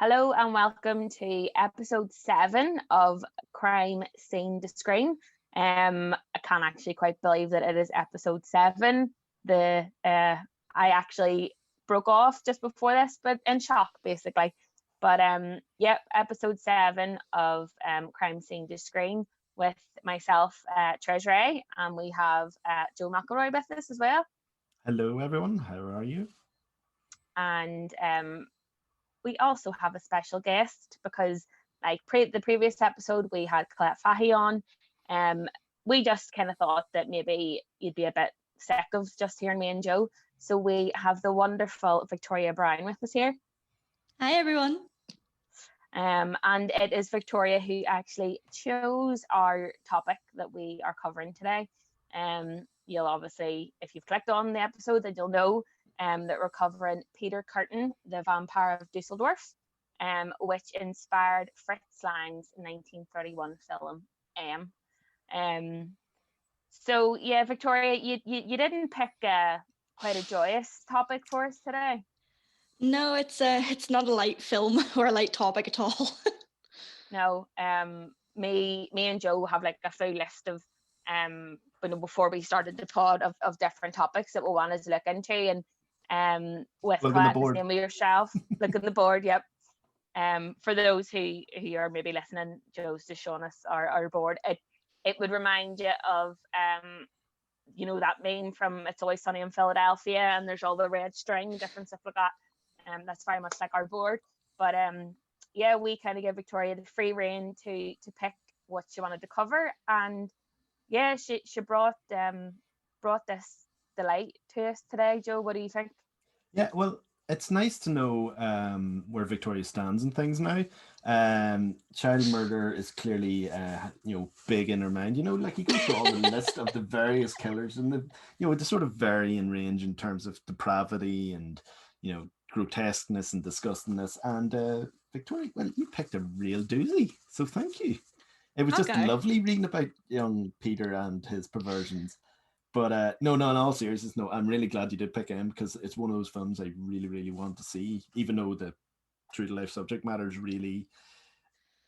Hello and welcome to episode 7 of Crime Scene to Screen. I can't actually quite believe that it is episode 7. I actually broke off just before this, but in shock basically. But episode 7 of Crime Scene to Screen with myself, Therese, and we have Joe McElroy with us as well. Hello everyone, how are you? And we also have a special guest because, like the previous episode, we had Colette Fahy on. We just kind of thought that maybe you'd be a bit sick of just hearing me and Joe. So we have the wonderful Victoria Brown with us here. Hi, everyone. And it is Victoria who actually chose our topic that we are covering today. You'll obviously, if you've clicked on the episode, then you'll know that we're covering Peter Kürten, the Vampire of Duesseldorf, which inspired Flitz Lang's 1931 film M. So yeah, Victoria, you didn't pick quite a joyous topic for us today. No, it's not a light film or a light topic at all. No, me and Joe have like a full list of before we started the pod of different topics that we wanted to look into, and with Colette, the same with yourself, look at the board. Yep. For those who are maybe listening, Joe's just showing us our board. It would remind you of that meme from It's Always Sunny in Philadelphia, and there's all the red string, different stuff like that. That's very much like our board. But we kind of give Victoria the free rein to pick what she wanted to cover, and yeah, she brought this delight to us today. Joe, what do you think? Yeah, well, it's nice to know where Victoria stands and things now. Child murder is clearly big in her mind. Like you go through all the list of the various killers, and the sort of varying range in terms of depravity and grotesqueness and disgustingness. And Victoria, well, you picked a real doozy, so thank you. It was just lovely reading about young Peter and his perversions. But no, in all seriousness, no, I'm really glad you did pick him because it's one of those films I really, really want to see, even though the true-to-life subject matter is really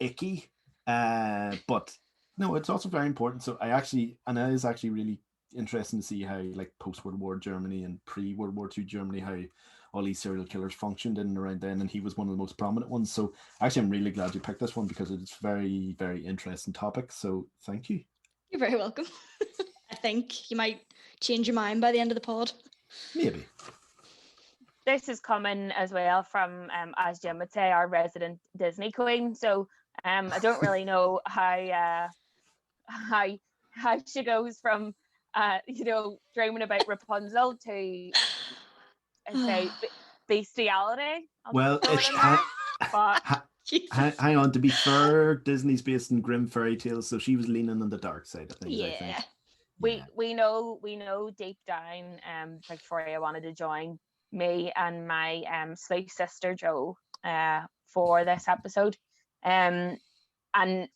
icky. But no, it's also very important. So it is actually really interesting to see how, like, post-World War Germany and pre-World War II Germany, how all these serial killers functioned in and around then, and he was one of the most prominent ones. So actually, I'm really glad you picked this one because it's very, very interesting topic. So thank you. You're very welcome. I think you might change your mind by the end of the pod. Maybe. This is coming as well from, as Jim would say, our resident Disney queen. So I don't really know how she goes from dreaming about Rapunzel to say bestiality. Well, hang on. To be fair, Disney's based in grim fairy tales, so she was leaning on the dark side of things. Yeah. I think. We know deep down Victoria wanted to join me and my sleuth sister Joe for this episode. And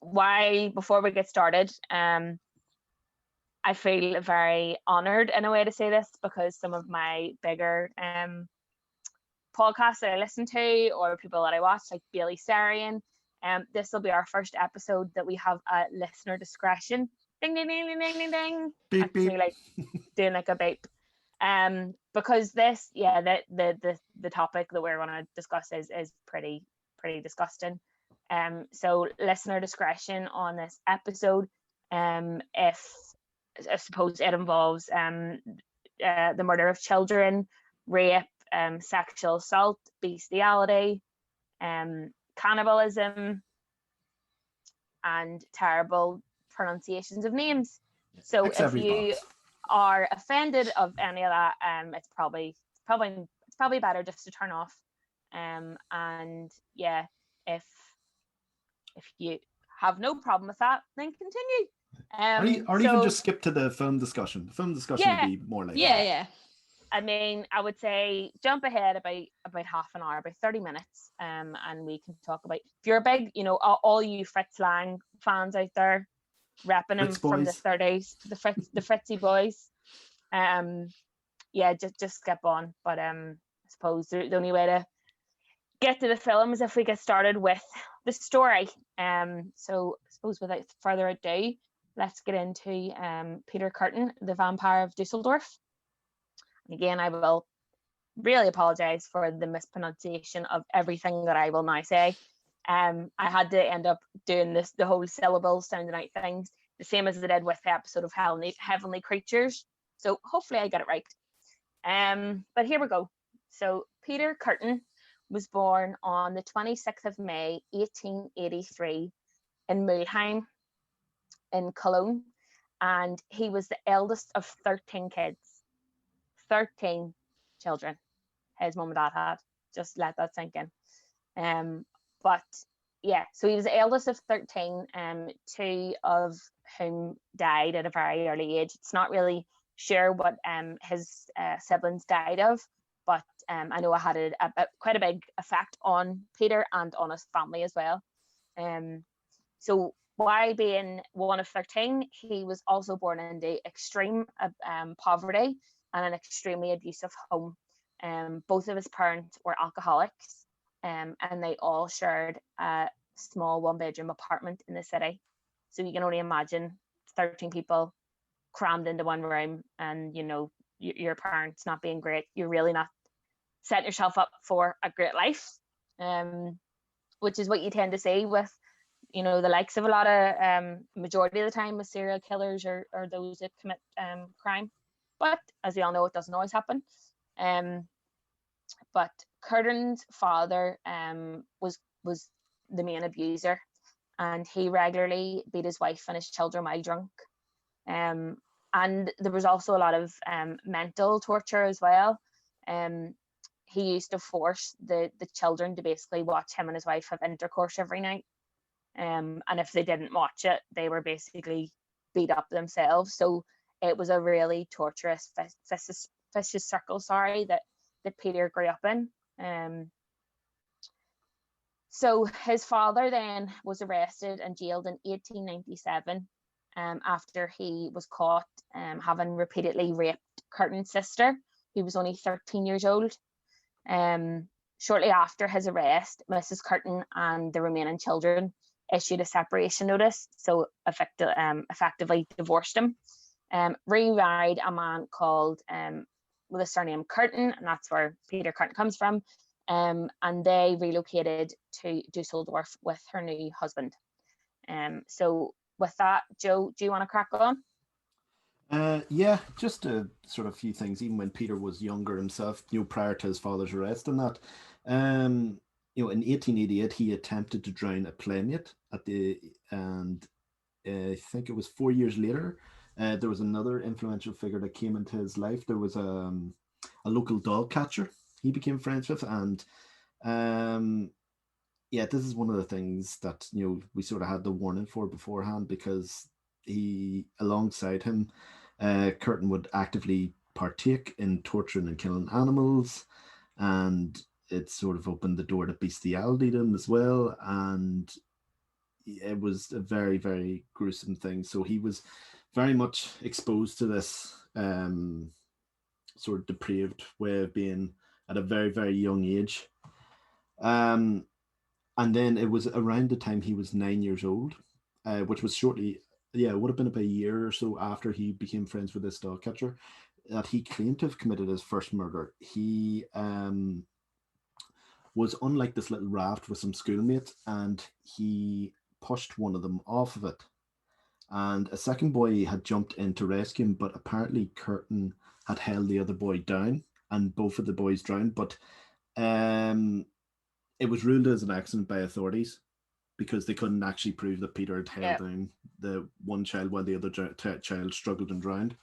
why, before we get started, I feel very honoured in a way to say this, because some of my bigger podcasts that I listen to or people that I watch, like Bailey Sarian, this will be our first episode that we have a listener discretion. Ding ding ding ding ding ding ding. Beep, Actually, beep. like doing like a beep. Because this, the topic that we're going to discuss is pretty disgusting. So listener discretion on this episode. If I suppose it involves the murder of children, rape, sexual assault, bestiality, cannibalism, and terrible pronunciations of names. So if you are offended of any of that, it's probably better just to turn off. And yeah, if you have no problem with that, then continue. Or even just skip to the film discussion. The film discussion would be more like yeah. I mean, I would say jump ahead about half an hour, about 30 minutes, and we can talk about, if you're a big, all you Flitz Lang fans out there, repping him from the 30s, the Fritzy boys. Just skip on. But I suppose the only way to get to the films if we get started with the story. So I suppose without further ado, let's get into Peter Kürten, the vampire of Duesseldorf. And again, I will really apologize for the mispronunciation of everything that I will now say. I had to end up doing the whole syllables sounding out things, the same as I did with the episode of Heavenly Creatures. So hopefully I get it right. But here we go. So Peter Kürten was born on the 26th of May, 1883 in Mulheim in Cologne. And he was the eldest of 13 kids. 13 children his mum and dad had. Just let that sink in. But yeah, so he was the eldest of 13, 2 of whom died at a very early age. It's not really sure what his siblings died of, but I know it had quite a big effect on Peter and on his family as well. So while being one of 13, he was also born into extreme poverty and an extremely abusive home. Both of his parents were alcoholics, and they all shared a small one-bedroom apartment in the city. So you can only imagine 13 people crammed into one room, and your parents not being great. You're really not setting yourself up for a great life, which is what you tend to see with the likes of a lot of majority of the time with serial killers or those that commit crime. But as we all know, it doesn't always happen. But Kürten's father was the main abuser, and he regularly beat his wife and his children while drunk. And there was also a lot of mental torture as well. He used to force the children to basically watch him and his wife have intercourse every night. And if they didn't watch it, they were basically beat up themselves. So it was a really torturous, vicious circle, that Peter grew up in. So his father then was arrested and jailed in 1897 after he was caught having repeatedly raped Kürten's sister, who was only 13 years old. Shortly after his arrest, Mrs. Kürten and the remaining children issued a separation notice, so effectively divorced him. Remarried a man called with the surname Kürten, and that's where Peter Kürten comes from. And they relocated to Duesseldorf with her new husband. So with that, Joe, do you want to crack on? Yeah, just a sort of few things. Even when Peter was younger himself, prior to his father's arrest and that, in 1888 he attempted to drown a playmate and I think it was 4 years later. There was another influential figure that came into his life. There was a local dog catcher he became friends with, and yeah, this is one of the things that we sort of had the warning for beforehand, because alongside him, Kürten would actively partake in torturing and killing animals, and it sort of opened the door to bestiality to him as well, and it was a very, very gruesome thing. So he was very much exposed to this sort of depraved way of being at a very, very young age. And then it was around the time he was 9 years old, which was shortly, it would have been about a year or so after he became friends with this dog catcher, that he claimed to have committed his first murder. He was on like this little raft with some schoolmates, and he pushed one of them off of it. And a second boy had jumped in to rescue him, but apparently Kürten had held the other boy down, and both of the boys drowned. But it was ruled as an accident by authorities, because they couldn't actually prove that Peter had held down the one child while the other child struggled and drowned.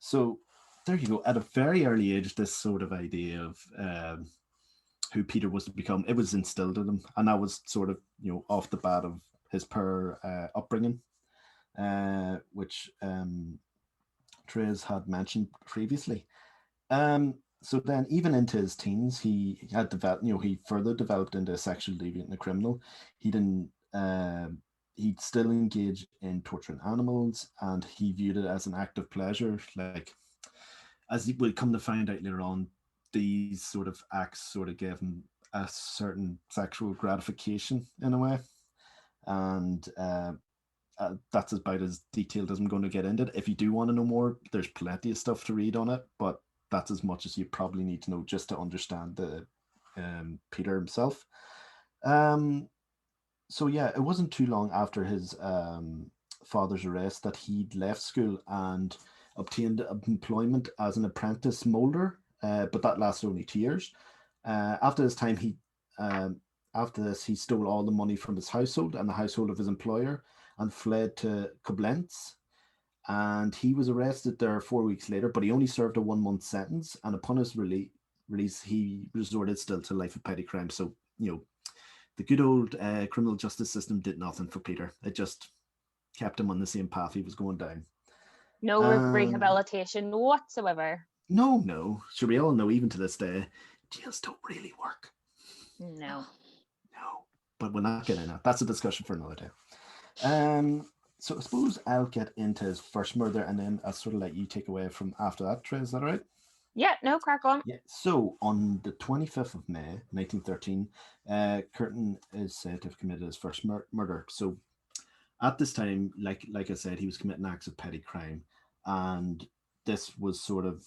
So there you go. At a very early age, this sort of idea of who Peter was to become, it was instilled in him, and that was sort of off the bat of his poor upbringing, which Therese had mentioned previously. So then, even into his teens, he had developed, he further developed into a sexual deviant and a criminal. He'd still engage in torturing animals, and he viewed it as an act of pleasure. Like, as we'll come to find out later on, these sort of acts sort of gave him a certain sexual gratification in a way, and that's about as detailed as I'm going to get into it. If you do want to know more, there's plenty of stuff to read on it, but that's as much as you probably need to know just to understand the Peter himself. So yeah, it wasn't too long after his father's arrest that he'd left school and obtained employment as an apprentice molder, but that lasted only 2 years. After this time, after this, he stole all the money from his household and the household of his employer and fled to Koblenz. And he was arrested there 4 weeks later, but he only served a 1 month sentence. And upon his release, he resorted still to life of petty crime. So, the good old criminal justice system did nothing for Peter. It just kept him on the same path he was going down. No rehabilitation whatsoever. No. Sure, we all know, even to this day, jails don't really work. No. But we're not getting that. That's a discussion for another day. So I suppose I'll get into his first murder, and then I'll sort of let you take away from after that, Therese. Is that all right? Yeah, no, crack on. Yeah. So on the 25th of May, 1913, Kürten is said to have committed his first murder. So at this time, like I said, he was committing acts of petty crime, and this was sort of,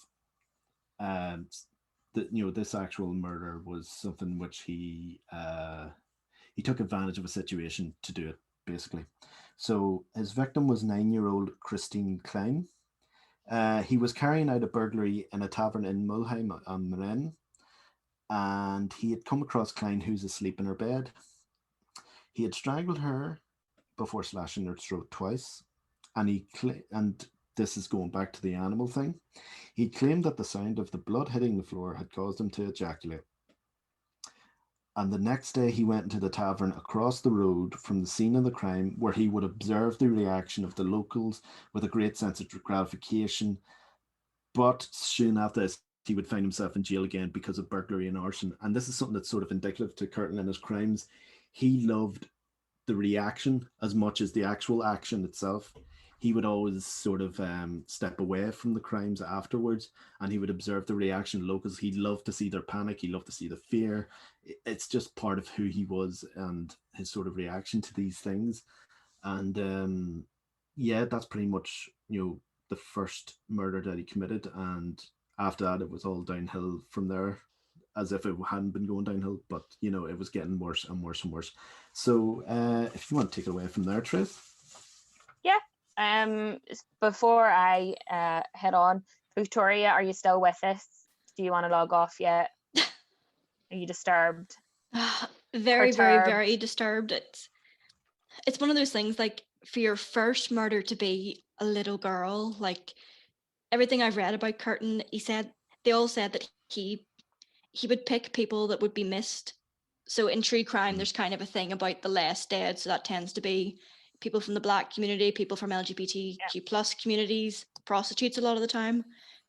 this actual murder was something which he took advantage of a situation to do it, basically. So his victim was 9-year-old Christine Klein. He was carrying out a burglary in a tavern in Mulheim on Marin, and he had come across Klein, who's asleep in her bed. He had strangled her before slashing her throat twice, and and this is going back to the animal thing. He claimed that the sound of the blood hitting the floor had caused him to ejaculate. And the next day he went into the tavern across the road from the scene of the crime, where he would observe the reaction of the locals with a great sense of gratification. But soon after this, he would find himself in jail again because of burglary and arson. And this is something that's sort of indicative to Kürten and his crimes. He loved the reaction as much as the actual action itself. He would always sort of step away from the crimes afterwards, and he would observe the reaction of locals. He loved to see their panic. He loved to see the fear. It's just part of who he was and his sort of reaction to these things. And that's pretty much, the first murder that he committed. And after that, it was all downhill from there, as if it hadn't been going downhill, but it was getting worse and worse and worse. So if you want to take it away from there, Therese. Yeah. Before I head on, Victoria, are you still with us? Do you want to log off yet? Are you disturbed? Very, Perturbed? very, very disturbed. It's one of those things, like, for your first murder to be a little girl, like, everything I've read about Kürten, they all said that he would pick people that would be missed. So in true crime, there's kind of a thing about the less dead. So that tends to be people from the Black community, people from LGBTQ plus communities, prostitutes a lot of the time.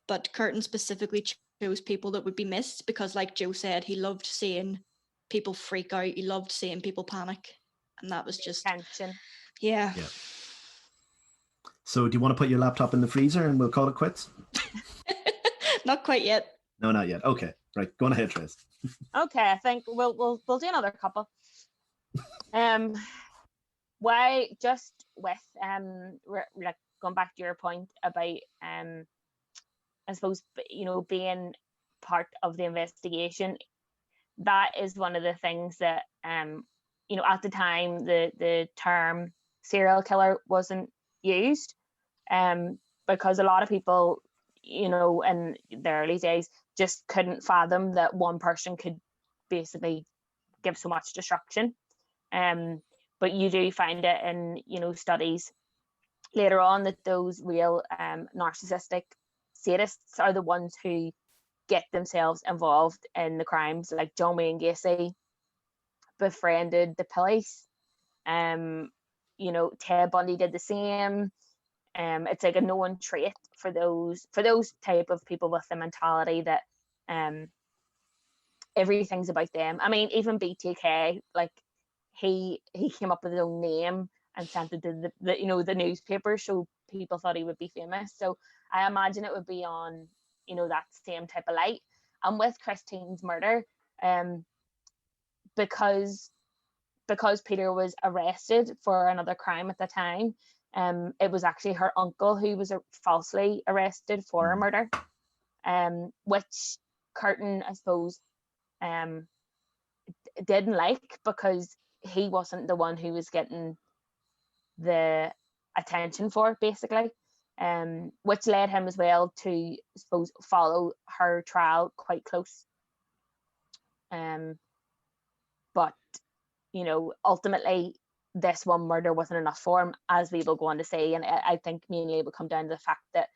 But Kürten specifically chose people that would be missed because, like Joe said, he loved seeing people freak out. He loved seeing people panic. And that was just tension. Yeah. So do you want to put your laptop in the freezer and we'll call it quits? Not quite yet. No, not yet. Okay, right. Go on ahead, Therese. Okay, I think we'll do another couple. Why just with like going back to your point about I suppose being part of the investigation, that is one of the things that at the time the term serial killer wasn't used, because a lot of people in the early days just couldn't fathom that one person could basically give so much destruction. But you do find it in studies later on that those real narcissistic sadists are the ones who get themselves involved in the crimes. Like John Wayne Gacy befriended the police. Ted Bundy did the same. It's like a known trait for those type of people with the mentality that everything's about them. I mean, even BTK, like he came up with his own name and sent it to the newspaper, so people thought he would be famous. So I imagine it would be on that same type of light. And with Christine's murder, because Peter was arrested for another crime at the time, it was actually her uncle who was falsely arrested for a murder, which Kürten, I suppose, didn't like, because he wasn't the one who was getting the attention for, basically, which led him as well to, I suppose, follow her trial quite close. But, you know, ultimately this one murder wasn't enough for him, as we will go on to say, and I think mainly it would come down to the fact that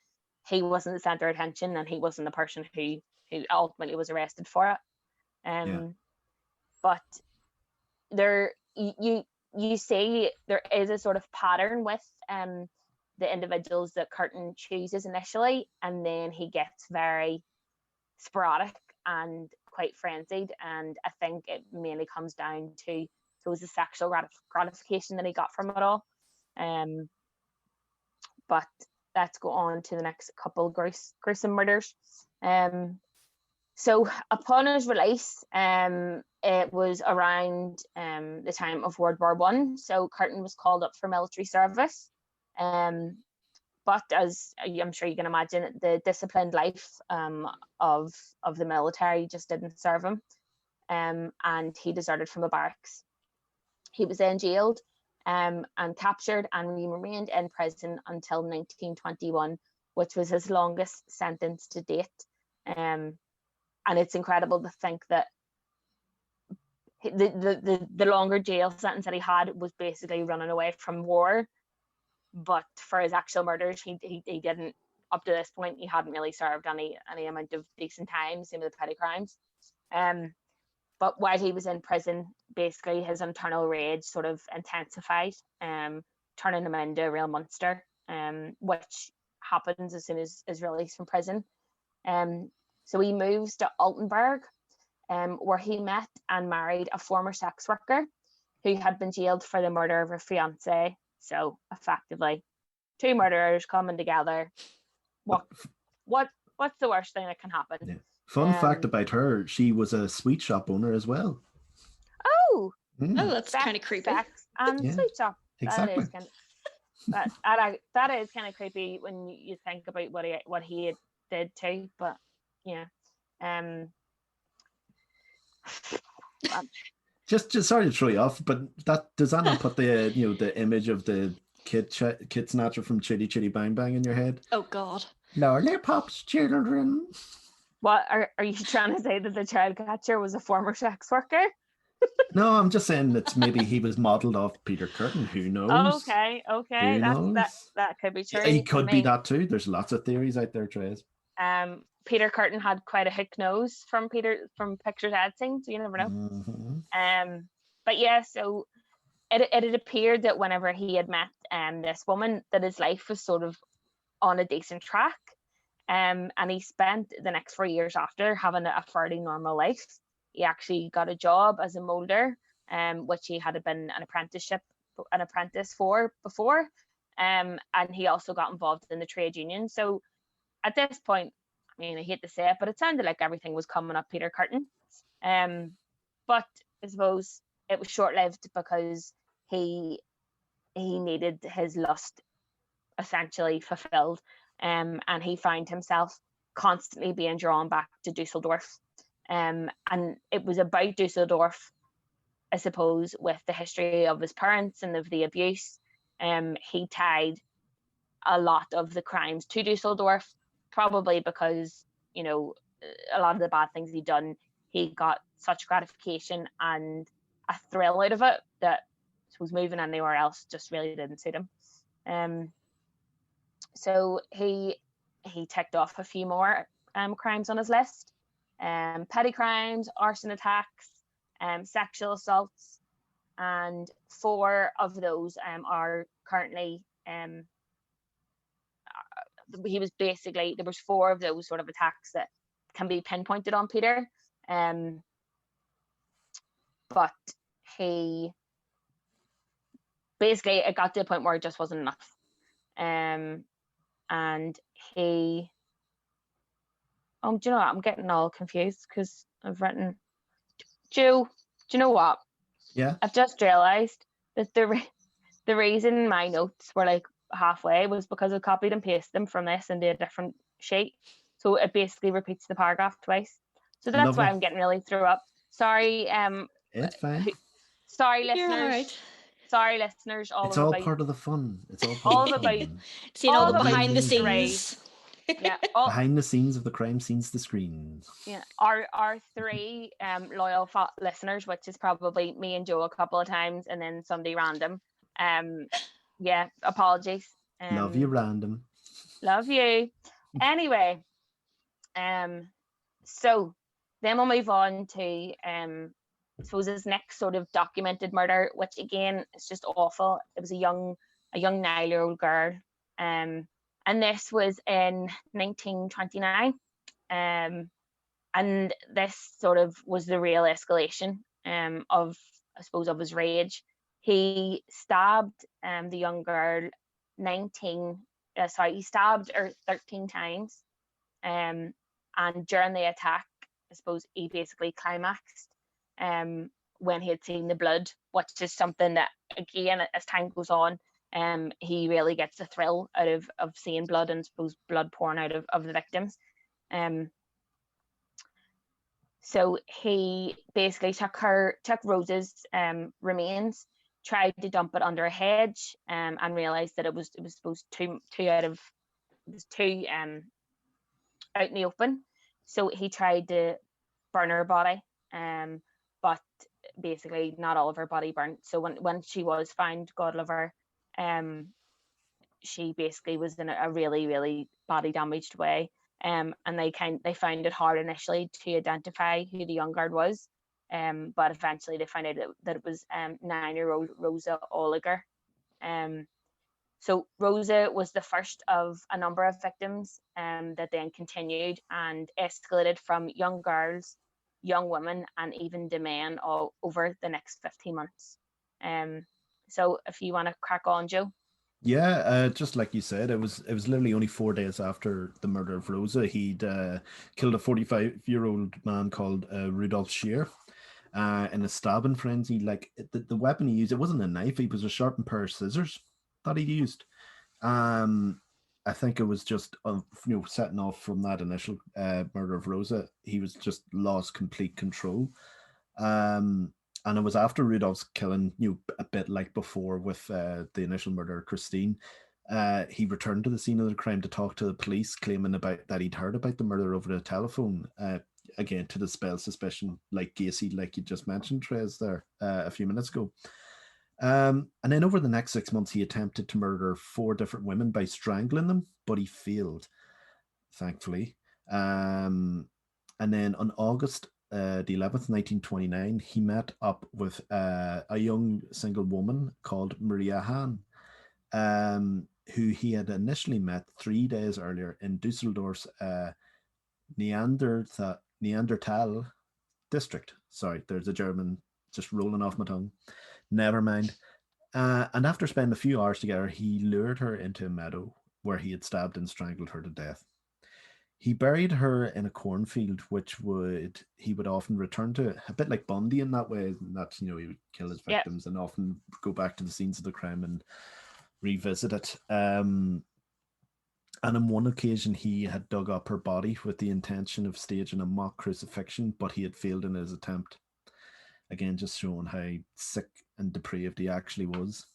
he wasn't the center of attention, and he wasn't the person who ultimately was arrested for it. But there, you see there is a sort of pattern with the individuals that Kürten chooses initially, and then he gets very sporadic and quite frenzied, and I think it mainly comes down to the sexual gratification that he got from it all. But let's go on to the next couple gruesome murders. So upon his release, it was around the time of World War I. So Kürten was called up for military service. But as I'm sure you can imagine, the disciplined life of the military just didn't serve him. And he deserted from the barracks. He was then jailed and captured, and he remained in prison until 1921, which was his longest sentence to date. And it's incredible to think that the longer jail sentence that he had was basically running away from war. But for his actual murders, he didn't, up to this point, he hadn't really served any amount of decent time, same with the petty crimes. But while he was in prison, basically his internal rage sort of intensified, turning him into a real monster, which happens as soon as he's released from prison. So he moves to Altenburg, where he met and married a former sex worker who had been jailed for the murder of her fiance. So effectively, two murderers coming together. What's the worst thing that can happen? Yeah. Fun fact about her, she was a sweet shop owner as well. Oh, that's kind of creepy. Sweet shop. Exactly. That is kind of creepy when you think about what he did too. But yeah, just sorry to throw you off, but does that not put the the image of the kid snatcher from Chitty Chitty Bang Bang in your head? Oh God. Lollipops, children. What are you trying to say, that the child catcher was a former sex worker? No, I'm just saying that maybe he was modelled off Peter Kürten. Who knows? Okay. Who knows? That could be true. He could be that too. There's lots of theories out there, Therese. Peter Kürten had quite a hook nose from pictures I'd seen, so you never know. Mm-hmm. But yeah, so it had appeared that whenever he had met this woman, that his life was sort of on a decent track. And he spent the next 4 years after having a fairly normal life. He actually got a job as a moulder, which he had been an apprentice for before. And he also got involved in the trade union. So at this point, I mean, I hate to say it, but it sounded like everything was coming up Peter Kürten. But I suppose it was short-lived, because he needed his lust essentially fulfilled. And he found himself constantly being drawn back to Duesseldorf. And it was about Duesseldorf, I suppose, with the history of his parents and of the abuse. He tied a lot of the crimes to Duesseldorf, probably because, a lot of the bad things he'd done, he got such gratification and a thrill out of it that was moving anywhere else just really didn't suit him. So he ticked off a few more crimes on his list: petty crimes, arson attacks, sexual assaults, and 4 of those are currently. He was basically, there was 4 of those sort of attacks that can be pinpointed on Peter, but he basically, it got to a point where it just wasn't enough. And he, do you know what? I'm getting all confused because I've written Do you know what? Yeah. I've just realised that the reason my notes were like halfway was because I copied and pasted them from this into a different sheet. So it basically repeats the paragraph twice. So that's why Lovely. I'm getting really through up. Sorry, It's fine. sorry, You're listeners. all right. Sorry, listeners. It's all part of the fun. It's all part all of the about- fun. Seeing all all the about behind the three. scenes. Yeah, Behind the scenes of the crime scenes, the screens. yeah. Our three loyal listeners, which is probably me and Joe a couple of times, and then somebody random. Yeah, apologies. Love you, random. Love you. Anyway, so then we'll move on to I suppose his next sort of documented murder, which again is just awful. It was a young 9-year-old girl, and this was in 1929, and this sort of was the real escalation of, I suppose, of his rage. He stabbed the young girl he stabbed her 13 times, and during the attack, I suppose he basically climaxed when he had seen the blood, which is something that, again, as time goes on, he really gets a thrill out of seeing blood, and suppose blood pouring out of the victims. So he basically took Rose's remains, tried to dump it under a hedge, and realized that it was supposed too out in the open. So he tried to burn her body, but basically not all of her body burnt. So when she was found, God love her, she basically was in a really, really body damaged way. And they found it hard initially to identify who the young girl was, but eventually they found out that it was 9-year-old Rosa Oliger. So Rosa was the first of a number of victims that then continued and escalated from young girls, young women, and even to men all over the next 15 months. So if you want to crack on, Joe. Yeah, just like you said, it was literally only 4 days after the murder of Rosa. He'd killed a 45-year-old man called Rudolf Scheer in a stabbing frenzy. Like the weapon he used, it wasn't a knife; it was a sharpened pair of scissors that he used. I think it was just setting off from that initial murder of Rosa. He was just lost complete control. And it was after Rudolph's killing, a bit like before with the initial murder of Christine. He returned to the scene of the crime to talk to the police, claiming that he'd heard about the murder over the telephone. Again, to dispel suspicion, like Gacy, like you just mentioned, Therese, there a few minutes ago. And then over the next 6 months, he attempted to murder 4 different women by strangling them, but he failed, thankfully. And then on August the 11th, 1929, he met up with a young single woman called Maria Hahn, who he had initially met 3 days earlier in Duesseldorf's Neanderthal district. Sorry, there's a German just rolling off my tongue. Never mind. And after spending a few hours together, he lured her into a meadow where he had stabbed and strangled her to death. He buried her in a cornfield, which he would often return to, a bit like Bundy in that way, that he would kill his victims and often go back to the scenes of the crime and revisit it. And on one occasion, he had dug up her body with the intention of staging a mock crucifixion, but he had failed in his attempt. Again, just showing how sick and depraved he actually was.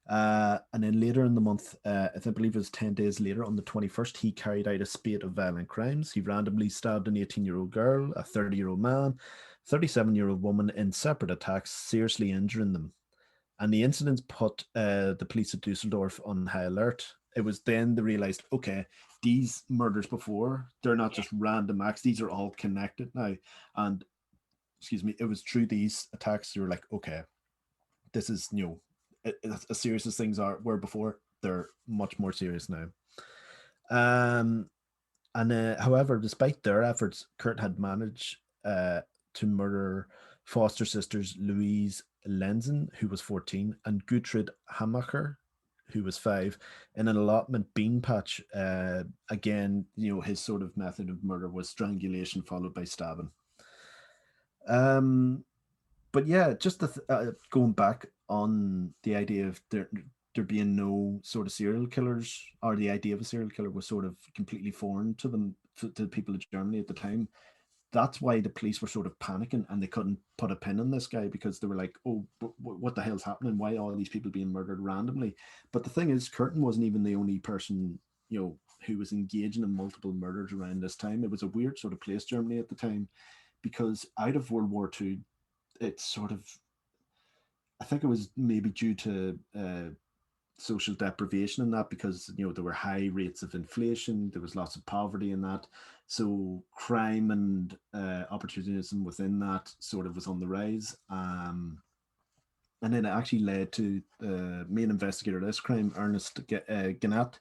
And then later in the month, I believe it was 10 days later, on the 21st, he carried out a spate of violent crimes. He randomly stabbed an 18-year-old girl, a 30-year-old man, 37-year-old woman in separate attacks, seriously injuring them. And the incidents put the police at Duesseldorf on high alert. It was then they realized, okay, these murders before, they're not just random acts, these are all connected now. And, it was through these attacks, you were like, okay, this is, as serious as things were before, they're much more serious now. However, despite their efforts, Kurt had managed to murder foster sisters Louise Lenzen, who was 14, and Gutrid Hamacher, who was 5, in an allotment bean patch. Again, his sort of method of murder was strangulation followed by stabbing. but yeah, just going back on the idea of there being no sort of serial killers, or the idea of a serial killer was sort of completely foreign to them, to the people of Germany at the time. That's why the police were sort of panicking, and they couldn't put a pin on this guy, because they were like, oh, what the hell's happening? Why are all these people being murdered randomly? But the thing is, Kürten wasn't even the only person, who was engaging in multiple murders around this time. It was a weird sort of place, Germany, at the time, because out of World War II, it's sort of, I think it was maybe due to social deprivation and that, because there were high rates of inflation, there was lots of poverty in that, so crime and opportunism within that sort of was on the rise. And then it actually led to the main investigator of this crime, Ernest Gnat,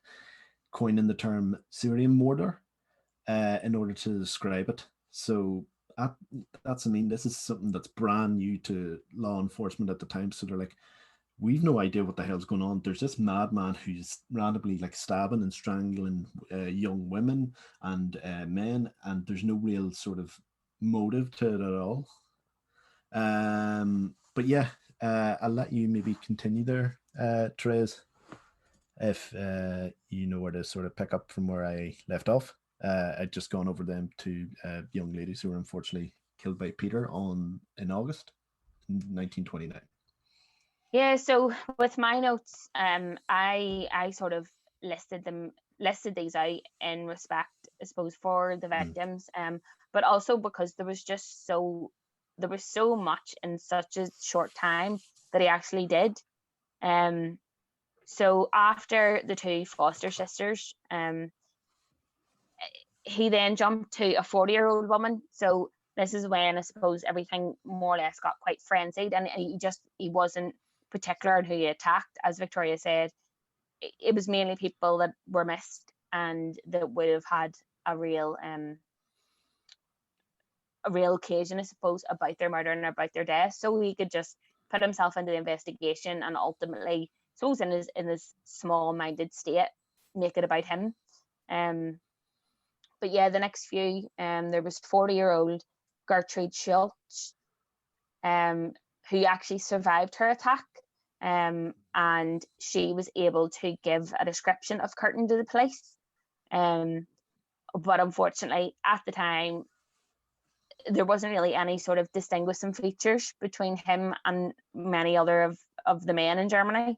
coining the term Syrian mortar in order to describe it. So this is something that's brand new to law enforcement at the time. So they're like, we've no idea what the hell's going on. There's this madman who's randomly like stabbing and strangling young women and men, and there's no real sort of motive to it at all. But yeah, I'll let you maybe continue there, Therese, if you know where to sort of pick up from where I left off. I'd just gone over them two young ladies who were unfortunately killed by Peter in August 1929. Yeah, so with my notes, I sort of listed these out in respect, I suppose, for the victims, but also because there was so much in such a short time that he actually did. So after the two Foster sisters, he then jumped to a 40-year-old woman. So this is when I suppose everything more or less got quite frenzied, and he wasn't particular on who he attacked. As Victoria said, it was mainly people that were missed and that would have had a real occasion, I suppose, about their murder and about their death. So he could just put himself into the investigation and ultimately, I suppose, in his small-minded state, make it about him. But yeah, the next few, there was 40-year-old Gertrude Schultz, who actually survived her attack, and she was able to give a description of Kürten to the police. But unfortunately, at the time, there wasn't really any sort of distinguishing features between him and many other of the men in Germany.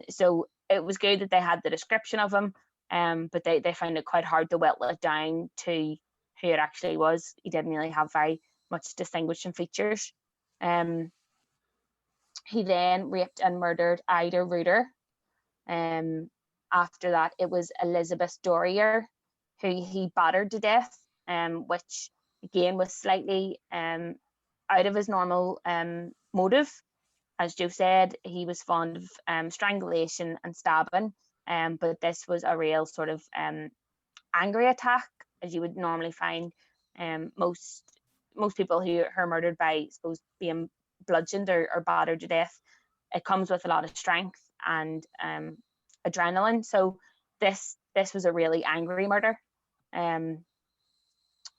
So it was good that they had the description of him, but they found it quite hard to whittle it down to who it actually was. He didn't really have very much distinguishing features. He then raped and murdered Ida Reuter. After that, it was Elizabeth Dorier, who he battered to death, which again was slightly out of his normal motive. As Joe said, he was fond of strangulation and stabbing, but this was a real sort of angry attack, as you would normally find most people who are murdered by, I suppose, being bludgeoned or battered to death. It comes with a lot of strength and adrenaline. So this was a really angry murder. And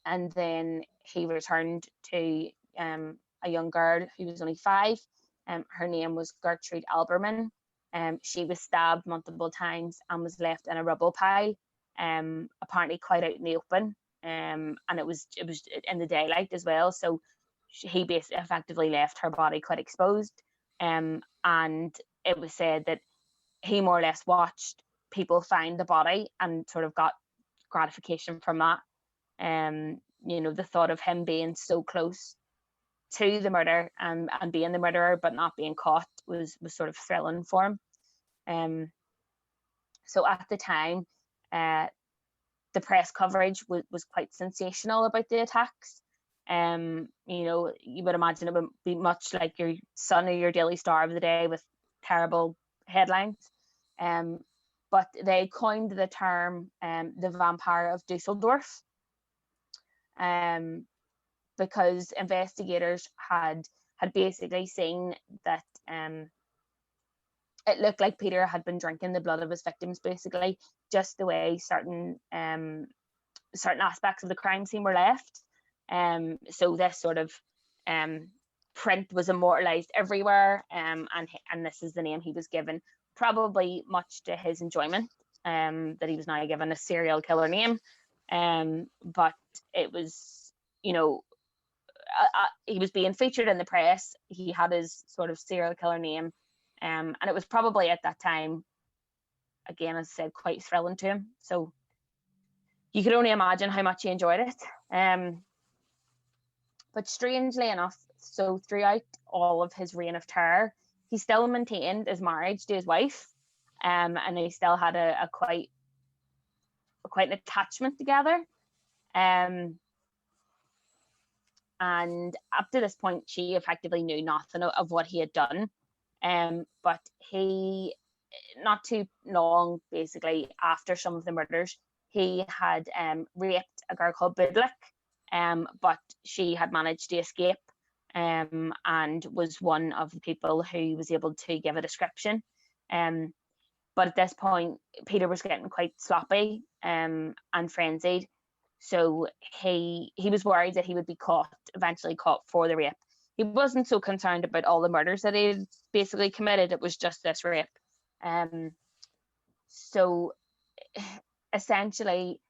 then he returned to a young girl who was only 5. Her name was Gertrude Alberman. She was stabbed multiple times and was left in a rubble pile, apparently quite out in the open. And it was in the daylight as well. So he basically effectively left her body quite exposed. And it was said that he more or less watched people find the body and sort of got gratification from that. The thought of him being so close to the murder and being the murderer but not being caught was sort of thrilling for him. So at the time, the press coverage was quite sensational about the attacks. You would imagine it would be much like your Sun or your Daily Star of the day with terrible headlines. But they coined the term the vampire of Duesseldorf, because investigators had basically seen that it looked like Peter had been drinking the blood of his victims, basically, just the way certain aspects of the crime scene were left. So this sort of print was immortalized everywhere, and this is the name he was given, probably much to his enjoyment, that he was now given a serial killer name. But it was, you know, he was being featured in the press. He had his sort of serial killer name, and it was probably at that time, again, as I said, quite thrilling to him. So you could only imagine how much he enjoyed it. But strangely enough, so throughout all of his reign of terror, he still maintained his marriage to his wife, and they still had a quite an attachment together. And up to this point, she effectively knew nothing of what he had done. But he, not too long, basically, after some of the murders, he had raped a girl called Budlik, but she had managed to escape, and was one of the people who was able to give a description. But at this point, Peter was getting quite sloppy, and frenzied. So he was worried that he would be eventually caught for the rape. He wasn't so concerned about all the murders that he basically committed. It was just this rape. So essentially,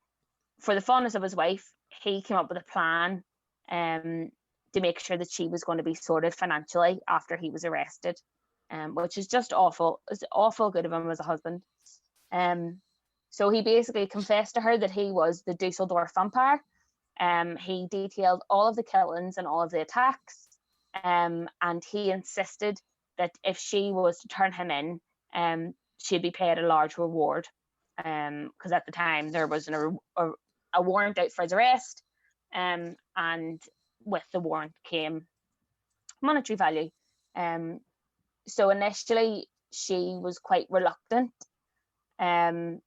for the fondness of his wife, he came up with a plan to make sure that she was going to be sorted financially after he was arrested, which is just awful. It's awful good of him as a husband. So he basically confessed to her that he was the Duesseldorf vampire. He detailed all of the killings and all of the attacks, and he insisted that if she was to turn him in, she'd be paid a large reward, because at the time there was a warrant out for his arrest, and with the warrant came monetary value. So initially she was quite reluctant, and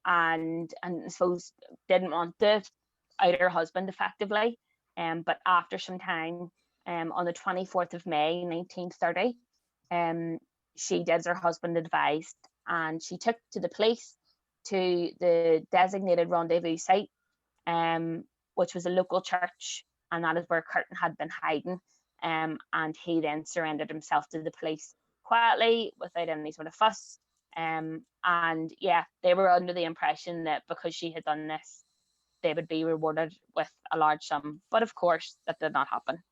I suppose didn't want to out her husband effectively. But after some time, on the 24th of May 1930, she did as her husband advised, and she took to the police to the designated rendezvous site, which was a local church, and that is where Kürten had been hiding. And he then surrendered himself to the police quietly, without any sort of fuss. And yeah, they were under the impression that because she had done this, they would be rewarded with a large sum. But of course, that did not happen.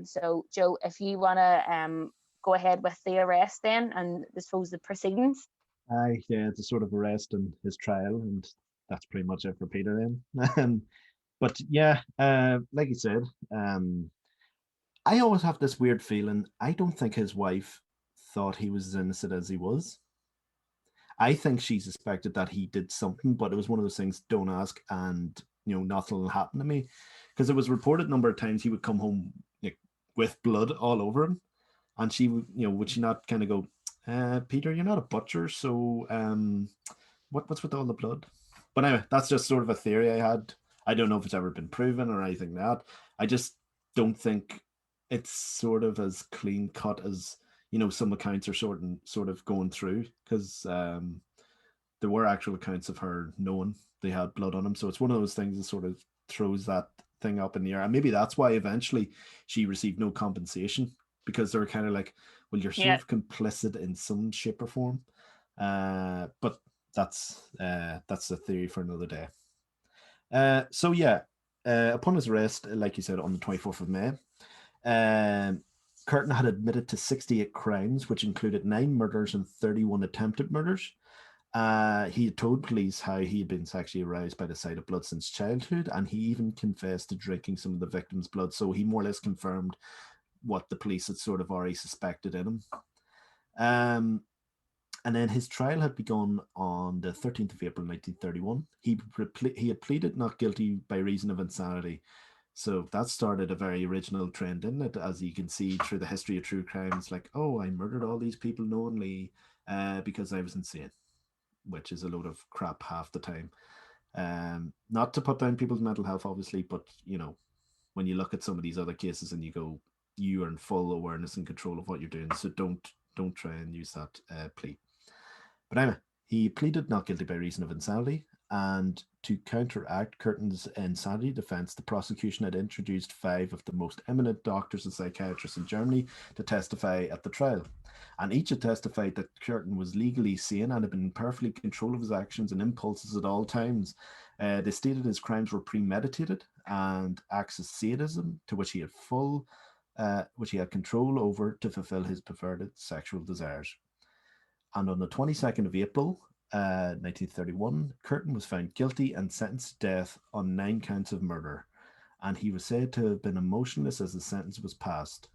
So, Joe, if you want to go ahead with the arrest then, and I suppose the proceedings. Yeah, it's a sort of arrest and his trial, and that's pretty much it for Peter then. But yeah, like you said, I always have this weird feeling. I don't think his wife thought he was as innocent as he was. I think she suspected that he did something, but it was one of those things, don't ask, and nothing will happen to me. Because it was reported a number of times he would come home with blood all over him, and she would, would she not kind of go, Peter, you're not a butcher, so what's with all the blood? But anyway, that's just sort of a theory I had. I don't know if it's ever been proven or anything like that. I just don't think it's sort of as clean cut as some accounts are sort of going through, because there were actual accounts of her knowing they had blood on them. So it's one of those things that sort of throws that thing up in the air. And maybe that's why eventually she received no compensation, because they were kind of like, well, you're sort of complicit in some shape or form. But that's a theory for another day. So yeah, upon his arrest, like you said, on the 24th of May, Kürten had admitted to 68 crimes, which included 9 murders and 31 attempted murders. He had told police how he had been sexually aroused by the sight of blood since childhood, and he even confessed to drinking some of the victims' blood. So he more or less confirmed what the police had sort of already suspected in him. And then his trial had begun on the 13th of April 1931. He had pleaded not guilty by reason of insanity. So that started a very original trend, didn't it? As you can see through the history of true crimes, like, oh, I murdered all these people knowingly because I was insane, which is a load of crap half the time. Not to put down people's mental health, obviously, but, when you look at some of these other cases and you go, you are in full awareness and control of what you're doing, so don't try and use that plea. But anyway, he pleaded not guilty by reason of insanity, And to counteract Kürten's insanity defense, the prosecution had introduced 5 of the most eminent doctors and psychiatrists in Germany to testify at the trial. And each had testified that Kürten was legally sane and had been in perfect control of his actions and impulses at all times. They stated his crimes were premeditated and acts of sadism to which he had control over to fulfill his perverted sexual desires. And on the 22nd of April, 1931, Kürten was found guilty and sentenced to death on 9 counts of murder. And he was said to have been emotionless as the sentence was passed.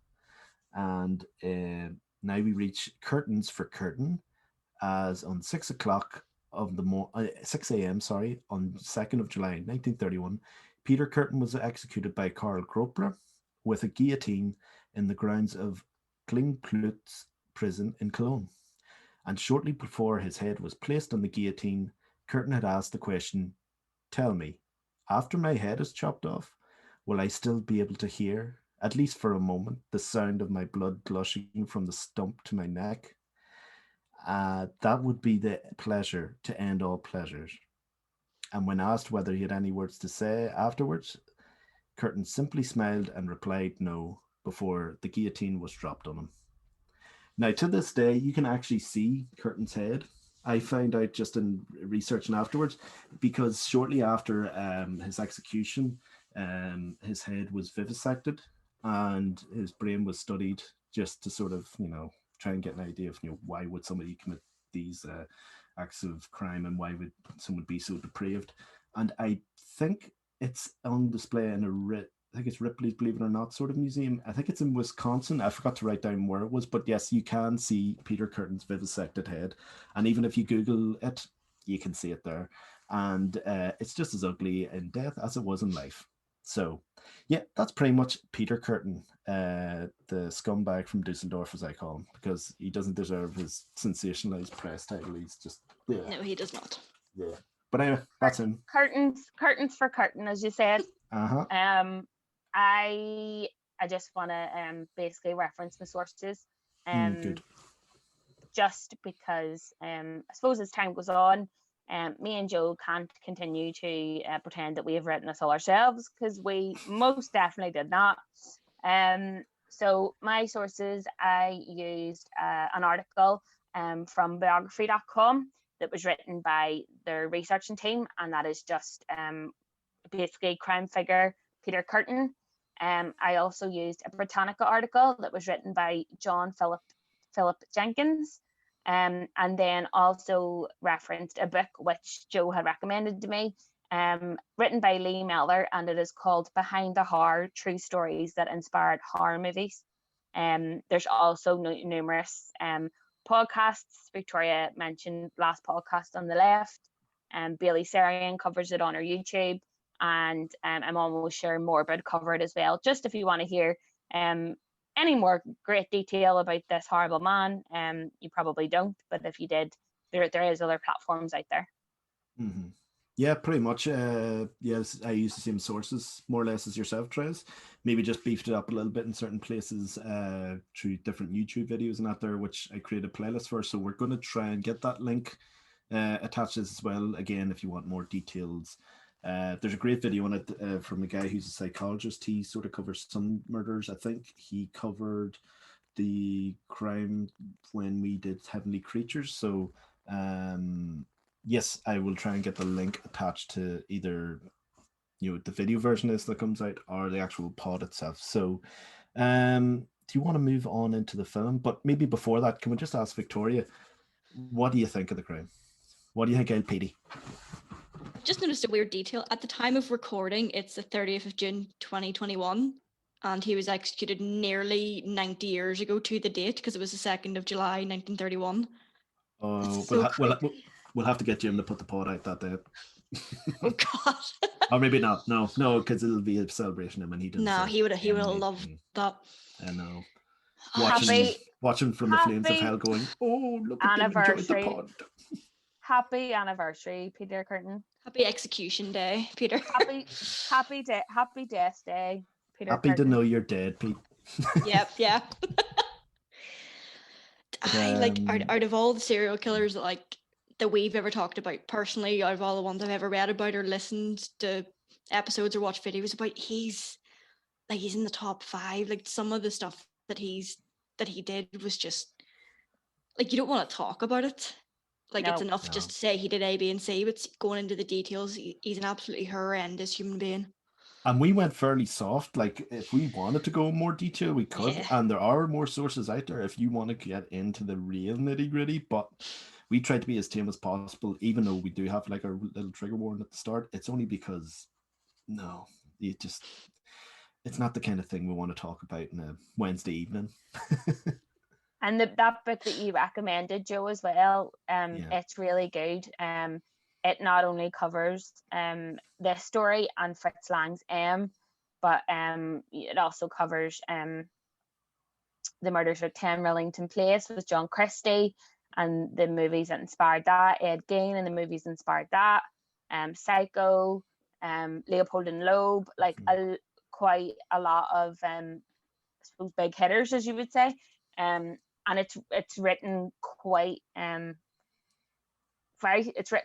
And now we reach curtains for Kürten, as on 6 o'clock of the 6 a.m. on 2nd of July 1931, Peter Kürten was executed by Karl Gropler with a guillotine in the grounds of Klingplutz prison in Cologne. And shortly before his head was placed on the guillotine, Kürten had asked the question, "Tell me, after my head is chopped off, will I still be able to hear, at least for a moment, the sound of my blood gushing from the stump to my neck? That would be the pleasure to end all pleasures." And when asked whether he had any words to say afterwards, Kürten simply smiled and replied no before the guillotine was dropped on him. Now, to this day, you can actually see Kürten's head. I found out just in researching afterwards, because shortly after his execution, his head was vivisected and his brain was studied just to sort of, try and get an idea of, why would somebody commit these acts of crime and why would someone be so depraved. And I think it's on display in I think it's Ripley's Believe It or Not sort of museum. I think it's in Wisconsin. I forgot to write down where it was, but yes, you can see Peter Kürten's vivisected head. And even if you Google it, you can see it there. And it's just as ugly in death as it was in life. So yeah, that's pretty much Peter Kürten, the scumbag from Duesseldorf, as I call him, because he doesn't deserve his sensationalized press title. He's just... Yeah. No, he does not. Yeah. But anyway, that's him. Curtains for Kürten, as you said. Uh-huh. I just want to basically reference my sources, Good. just because I suppose as time goes on, me and Joe can't continue to pretend that we have written this all ourselves, because we most definitely did not. So my sources, I used an article from biography.com that was written by their researching team, and that is just basically crime figure Peter Kürten. I also used a Britannica article that was written by John Philip Jenkins, and then also referenced a book which Joe had recommended to me, written by Lee Mellor, and it is called Behind the Horror: True Stories That Inspired Horror Movies. There's also numerous podcasts. Victoria mentioned last podcast on the left, and Bailey Sarian covers it on her YouTube, and I'm almost sure Morbid cover it as well. Just if you want to hear any more great detail about this horrible man, you probably don't, but if you did, there is other platforms out there. Mm-hmm. Yeah, pretty much. Yes, I use the same sources more or less as yourself, Therese. Maybe just beefed it up a little bit in certain places through different YouTube videos and that there, which I created a playlist for. So we're going to try and get that link attached as well. Again, if you want more details, there's a great video on it from a guy who's a psychologist. He sort of covers some murders. I think he covered the crime when we did Heavenly Creatures. So yes, I will try and get the link attached to either the video version of this that comes out or the actual pod itself. So do you want to move on into the film? But maybe before that, can we just ask Victoria, what do you think of the crime? What do you think, LPD? Just noticed a weird detail. At the time of recording, it's the 30th of June 2021, and he was executed nearly 90 years ago to the date, because it was the 2nd of July 1931. Oh, we'll have to get Jim to put the pod out that day. Oh God. Or maybe not. No, because it'll be a celebration of him, and he didn't. No, he would have loved that. I know. Watching from the flames of hell, going, "Oh, look at them enjoyed the pod." Happy anniversary, Peter Kürten. Happy execution day, Peter. Happy death day, Peter. Happy Kürten. To know you're dead, Pete. Yep, yeah. I out of all the serial killers that that we've ever talked about personally, out of all the ones I've ever read about or listened to episodes or watched videos about, he's in the top 5. Like, some of the stuff that he did was just like, you don't want to talk about it. Like, it's enough just to say he did A, B, and C, but going into the details, he's an absolutely horrendous human being. And we went fairly soft. Like, if we wanted to go in more detail, we could. Yeah. And there are more sources out there if you want to get into the real nitty gritty. But we tried to be as tame as possible, even though we do have like a little trigger warning at the start. It's only because, it's not the kind of thing we want to talk about in a Wednesday evening. And that book that you recommended, Joe, as well, it's really good. It not only covers this story and Flitz Lang's but it also covers the murders of 10 Rillington Place with John Christie and the movies that inspired that, Ed Gein and the movies inspired that, Psycho, Leopold and Loeb, like quite a lot of I suppose big hitters, as you would say. And it's written quite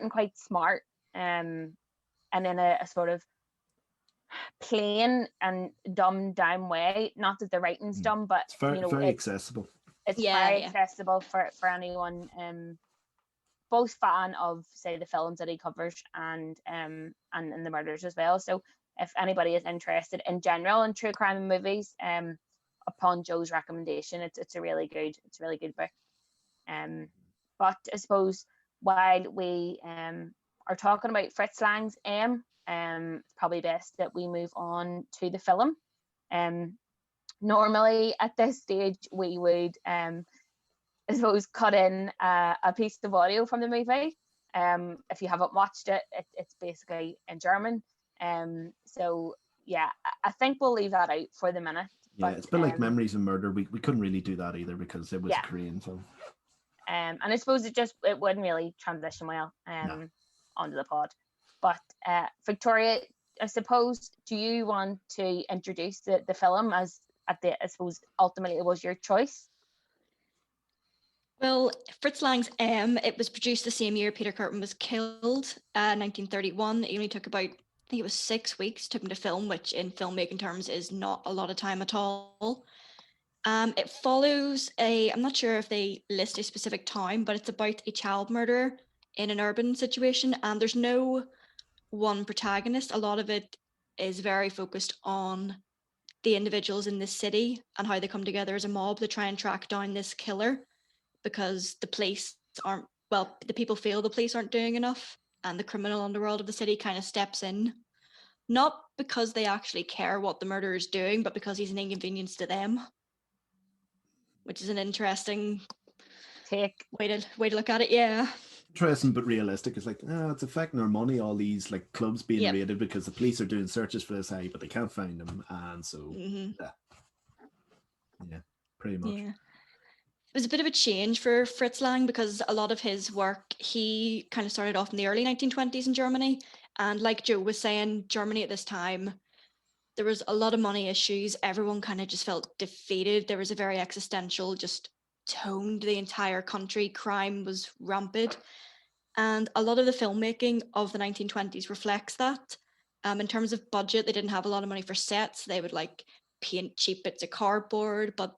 quite smart, and in a sort of plain and dumbed down way. Not that the writing's dumb, but it's very accessible. It's very accessible for anyone, both fan of, say, the films that he covers and the murders as well. So if anybody is interested in general in true crime movies, upon Joe's recommendation, it's a really good book. But I suppose while we are talking about Flitz Lang's it's probably best that we move on to the film. Normally at this stage we would I suppose cut in a piece of audio from the movie. If you haven't watched it, it's basically in German. So yeah, I think we'll leave that out for the minute. Yeah, it's a bit like Memories of Murder. We couldn't really do that either because it was a Korean film. And I suppose it wouldn't really transition well onto the pod. But Victoria, I suppose, do you want to introduce the film I suppose ultimately it was your choice? Well, Flitz Lang's it was produced the same year Peter Kürten was killed, 1931. It only took about, I think it was 6 weeks, took him to film, which in filmmaking terms is not a lot of time at all. It follows I'm not sure if they list a specific town, but it's about a child murderer in an urban situation, and there's no one protagonist. A lot of it is very focused on the individuals in the city and how they come together as a mob to try and track down this killer, because the police the people feel the police aren't doing enough, and the criminal underworld of the city kind of steps in, not because they actually care what the murderer is doing, but because he's an inconvenience to them, which is an interesting way to look at it. Yeah, interesting but realistic. It's like, it's affecting our money, all these like clubs being raided because the police are doing searches for this but they can't find them, and so pretty much. It was a bit of a change for Flitz Lang because a lot of his work, he kind of started off in the early 1920s in Germany. And like Joe was saying, Germany at this time, there was a lot of money issues. Everyone kind of just felt defeated. There was a very existential just tone to the entire country. Crime was rampant. And a lot of the filmmaking of the 1920s reflects that. In terms of budget, they didn't have a lot of money for sets. They would like paint cheap bits of cardboard, but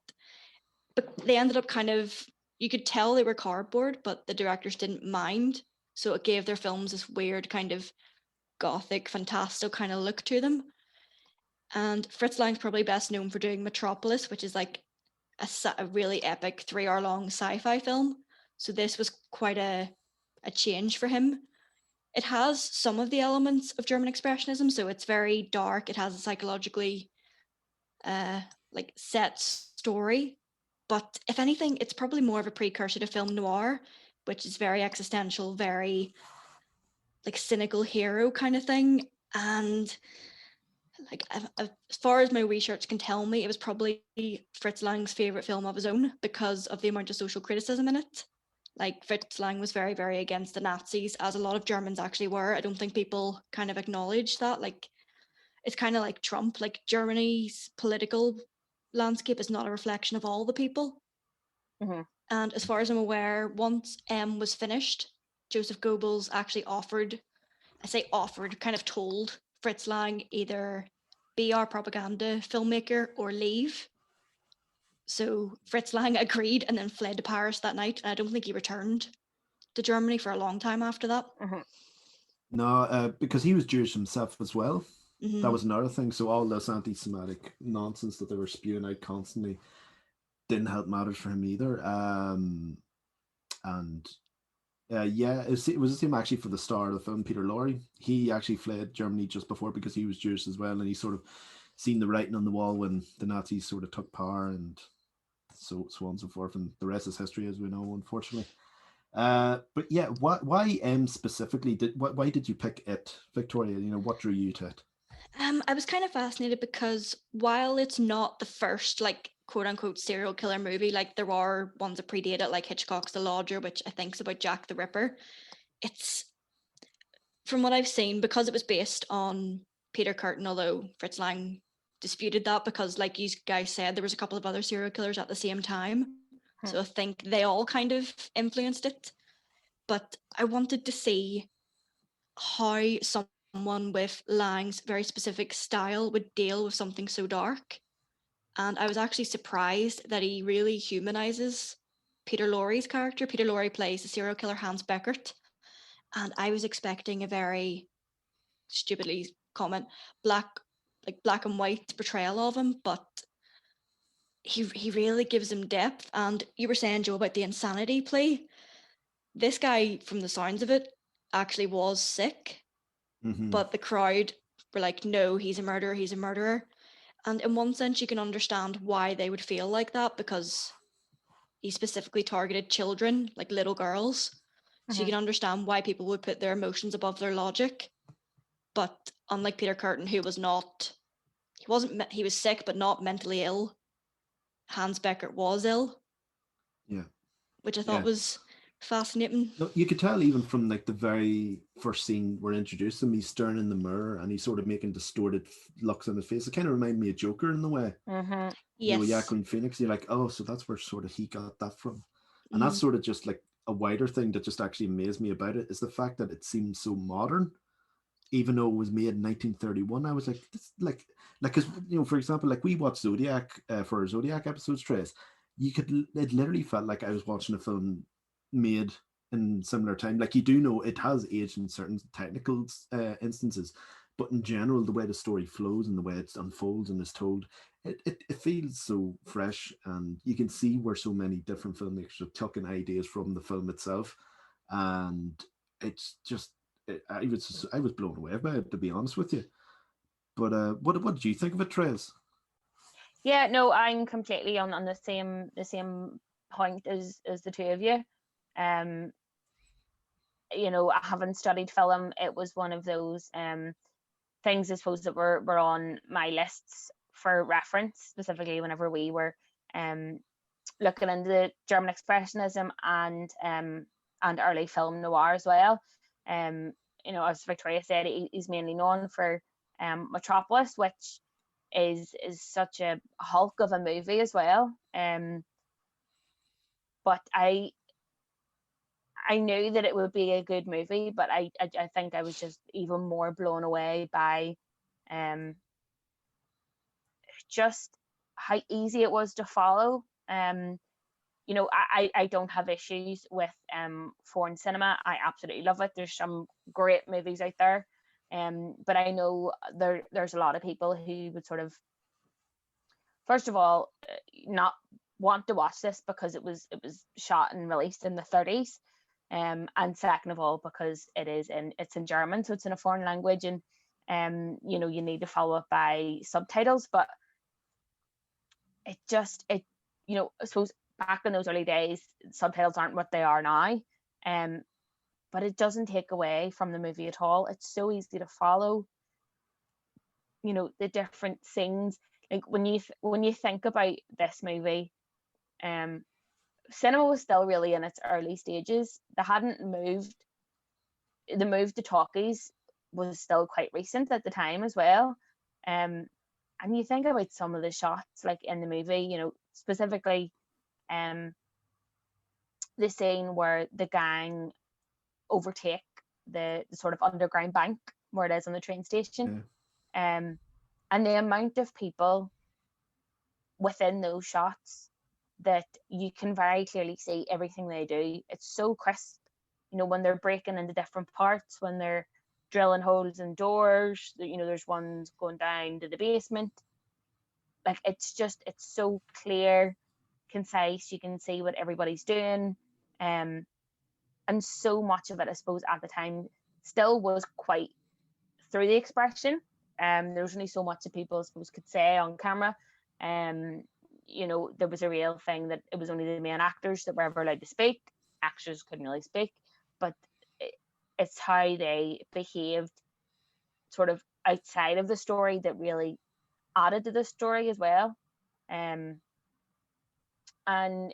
they ended up kind of, you could tell they were cardboard, but the directors didn't mind. So it gave their films this weird kind of gothic, fantastical kind of look to them. And Flitz Lang's probably best known for doing Metropolis, which is like a really epic 3-hour-long sci-fi film. So this was quite a change for him. It has some of the elements of German Expressionism, so it's very dark. It has a psychologically like set story. But if anything, it's probably more of a precursor to film noir, which is very existential, very like cynical hero kind of thing. And like as far as my research can tell me, it was probably Flitz Lang's favorite film of his own because of the amount of social criticism in it. Like Flitz Lang was very, very against the Nazis, as a lot of Germans actually were. I don't think people kind of acknowledge that. Like, it's kind of like Trump, like Germany's political landscape is not a reflection of all the people. And as far as I'm aware, once M was finished, Joseph Goebbels actually kind of told Fritz Lang either be our propaganda filmmaker or leave. So Fritz Lang agreed and then fled to Paris that night. And I don't think he returned to Germany for a long time after that. Mm-hmm. No, because he was Jewish himself as well. Mm-hmm. That was another thing. So all this anti-Semitic nonsense that they were spewing out constantly didn't help matters for him either. Yeah, it was the same actually for the star of the film, Peter Lorre. He actually fled Germany just before because he was Jewish as well, and he sort of seen the writing on the wall when the Nazis sort of took power, and so on and so forth. And the rest is history, as we know, unfortunately. But yeah, why specifically why did you pick it, Victoria? You know, what drew you to it? I was kind of fascinated because while it's not the first like quote unquote serial killer movie, like there are ones that predate it, like Hitchcock's The Lodger, which I think is about Jack the Ripper. It's, from what I've seen, because it was based on Peter Kürten, although Fritz Lang disputed that because, like you guys said, there was a couple of other serial killers at the same time. So I think they all kind of influenced it. But I wanted to see how someone with Lang's very specific style would deal with something so dark. And I was actually surprised that he really humanizes Peter Lorre's character. Peter Lorre plays the serial killer Hans Beckert. And I was expecting a very, stupidly comment, black and white portrayal of him, but he really gives him depth. And you were saying, Joe, about the insanity plea. This guy, from the sounds of it, actually was sick. Mm-hmm. But the crowd were like, no, he's a murderer. And in one sense, you can understand why they would feel like that, because he specifically targeted children, like little girls. So you can understand why people would put their emotions above their logic. But unlike Peter Kürten, who he was sick, but not mentally ill, Hans Beckert was ill. Yeah. Which I thought was fascinating. No, you could tell even from like the very first scene we're introduced him, he's staring in the mirror and he's sort of making distorted looks on his face. It kind of reminded me of Joker in the way. Yes. You know, Joaquin Phoenix. You're like, oh, so that's where sort of he got that from. And that's sort of just like a wider thing that just actually amazed me about it is the fact that it seems so modern, even though it was made in 1931. I was like, this, like, because, you know, for example, like we watched Zodiac for our Zodiac episodes, Therese. It literally felt like I was watching a film made in similar time. Like, you do know it has aged in certain technical instances, but in general, the way the story flows and the way it unfolds and is told, it feels so fresh, and you can see where so many different filmmakers have taken ideas from the film itself, and it's just I was blown away by it, to be honest with you. But what did you think of it, Therese? Yeah, no, I'm completely on the same point as the two of you. You know, I haven't studied film. It was one of those things, I suppose, that were on my lists for reference, specifically whenever we were looking into German expressionism and early film noir as well. You know, as Victoria said, he's mainly known for Metropolis, which is such a hulk of a movie as well. But I knew that it would be a good movie, but I think I was just even more blown away by just how easy it was to follow. You know, I don't have issues with foreign cinema. I absolutely love it. There's some great movies out there. But I know there's a lot of people who would sort of, first of all, not want to watch this because it was shot and released in the 30s. And second of all, because it's in German, so it's in a foreign language, and you know, you need to follow it by subtitles. But it you know, I suppose back in those early days, subtitles aren't what they are now. But it doesn't take away from the movie at all. It's so easy to follow. You know, the different scenes. Like when you think about this movie, cinema was still really in its early stages. They hadn't moved. The move to talkies was still quite recent at the time as well. And you think about some of the shots, like in the movie, you know, specifically, the scene where the gang overtake the sort of underground bank where it is on the train station. And the amount of people within those shots that you can very clearly see everything they do. It's so crisp, you know, when they're breaking into different parts, when they're drilling holes in doors, you know, there's ones going down to the basement. Like, it's so clear, concise, you can see what everybody's doing. And so much of it, I suppose, at the time still was quite through the expression. There was only so much that people, I suppose, could say on camera. You know, there was a real thing that it was only the main actors that were ever allowed to speak. Actors couldn't really speak, but it's how they behaved sort of outside of the story that really added to the story as well. And I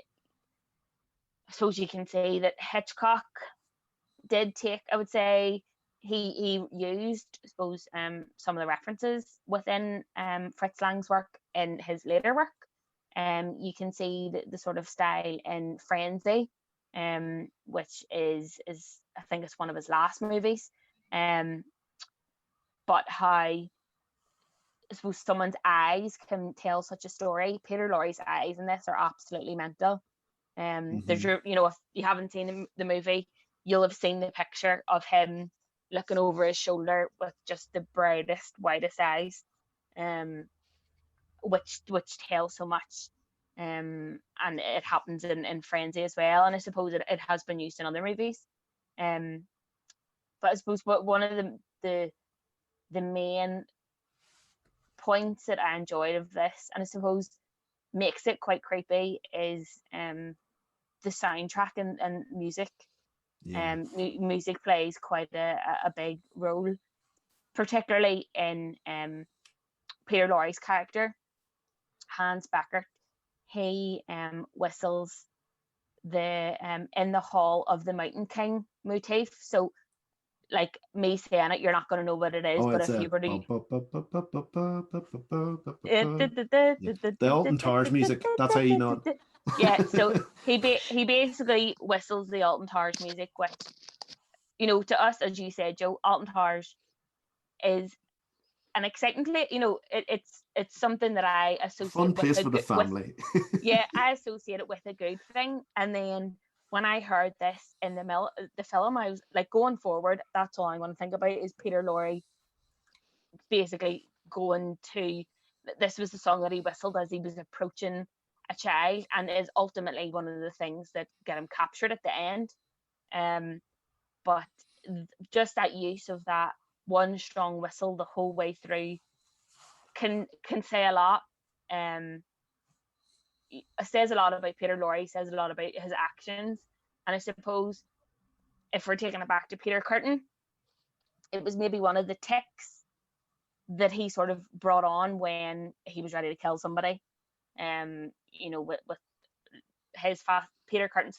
suppose you can say that Hitchcock did take, I would say, he used, I suppose, some of the references within Flitz Lang's work in his later work. You can see the sort of style in Frenzy, which is I think it's one of his last movies. But how, I suppose, someone's eyes can tell such a story. Peter Lorre's eyes in this are absolutely mental. There's you know, if you haven't seen the movie, you'll have seen the picture of him looking over his shoulder with just the brightest, whitest eyes, which tell so much. And it happens in Frenzy as well, and I suppose it has been used in other movies. But I suppose one of the main points that I enjoyed of this, and I suppose makes it quite creepy, is the soundtrack and music. Music plays quite a big role, particularly in Peter Lorre's character, Hans Beckert. He whistles the In the Hall of the Mountain King motif. So, like, me saying it, you're not going to know what it is, but if you were to... The Alton Towers music, that's how you know it. Yeah, so he basically whistles the Alton Towers music, which, you know, to us, as you said, Joe, Alton Towers is an exciting place. You know, it's something that I associate fun with place for the family. Yeah, I associate it with a good thing. And then when I heard this in the film, I was like, going forward, that's all I want to think about is Peter Lorre basically going to... This was the song that he whistled as he was approaching a child, and is ultimately one of the things that get him captured at the end. But just that use of that one strong whistle the whole way through can say a lot. It says a lot about Peter Lorre, says a lot about his actions. And I suppose if we're taking it back to Peter Kürten, it was maybe one of the tics that he sort of brought on when he was ready to kill somebody. You know, with his Peter Kürten's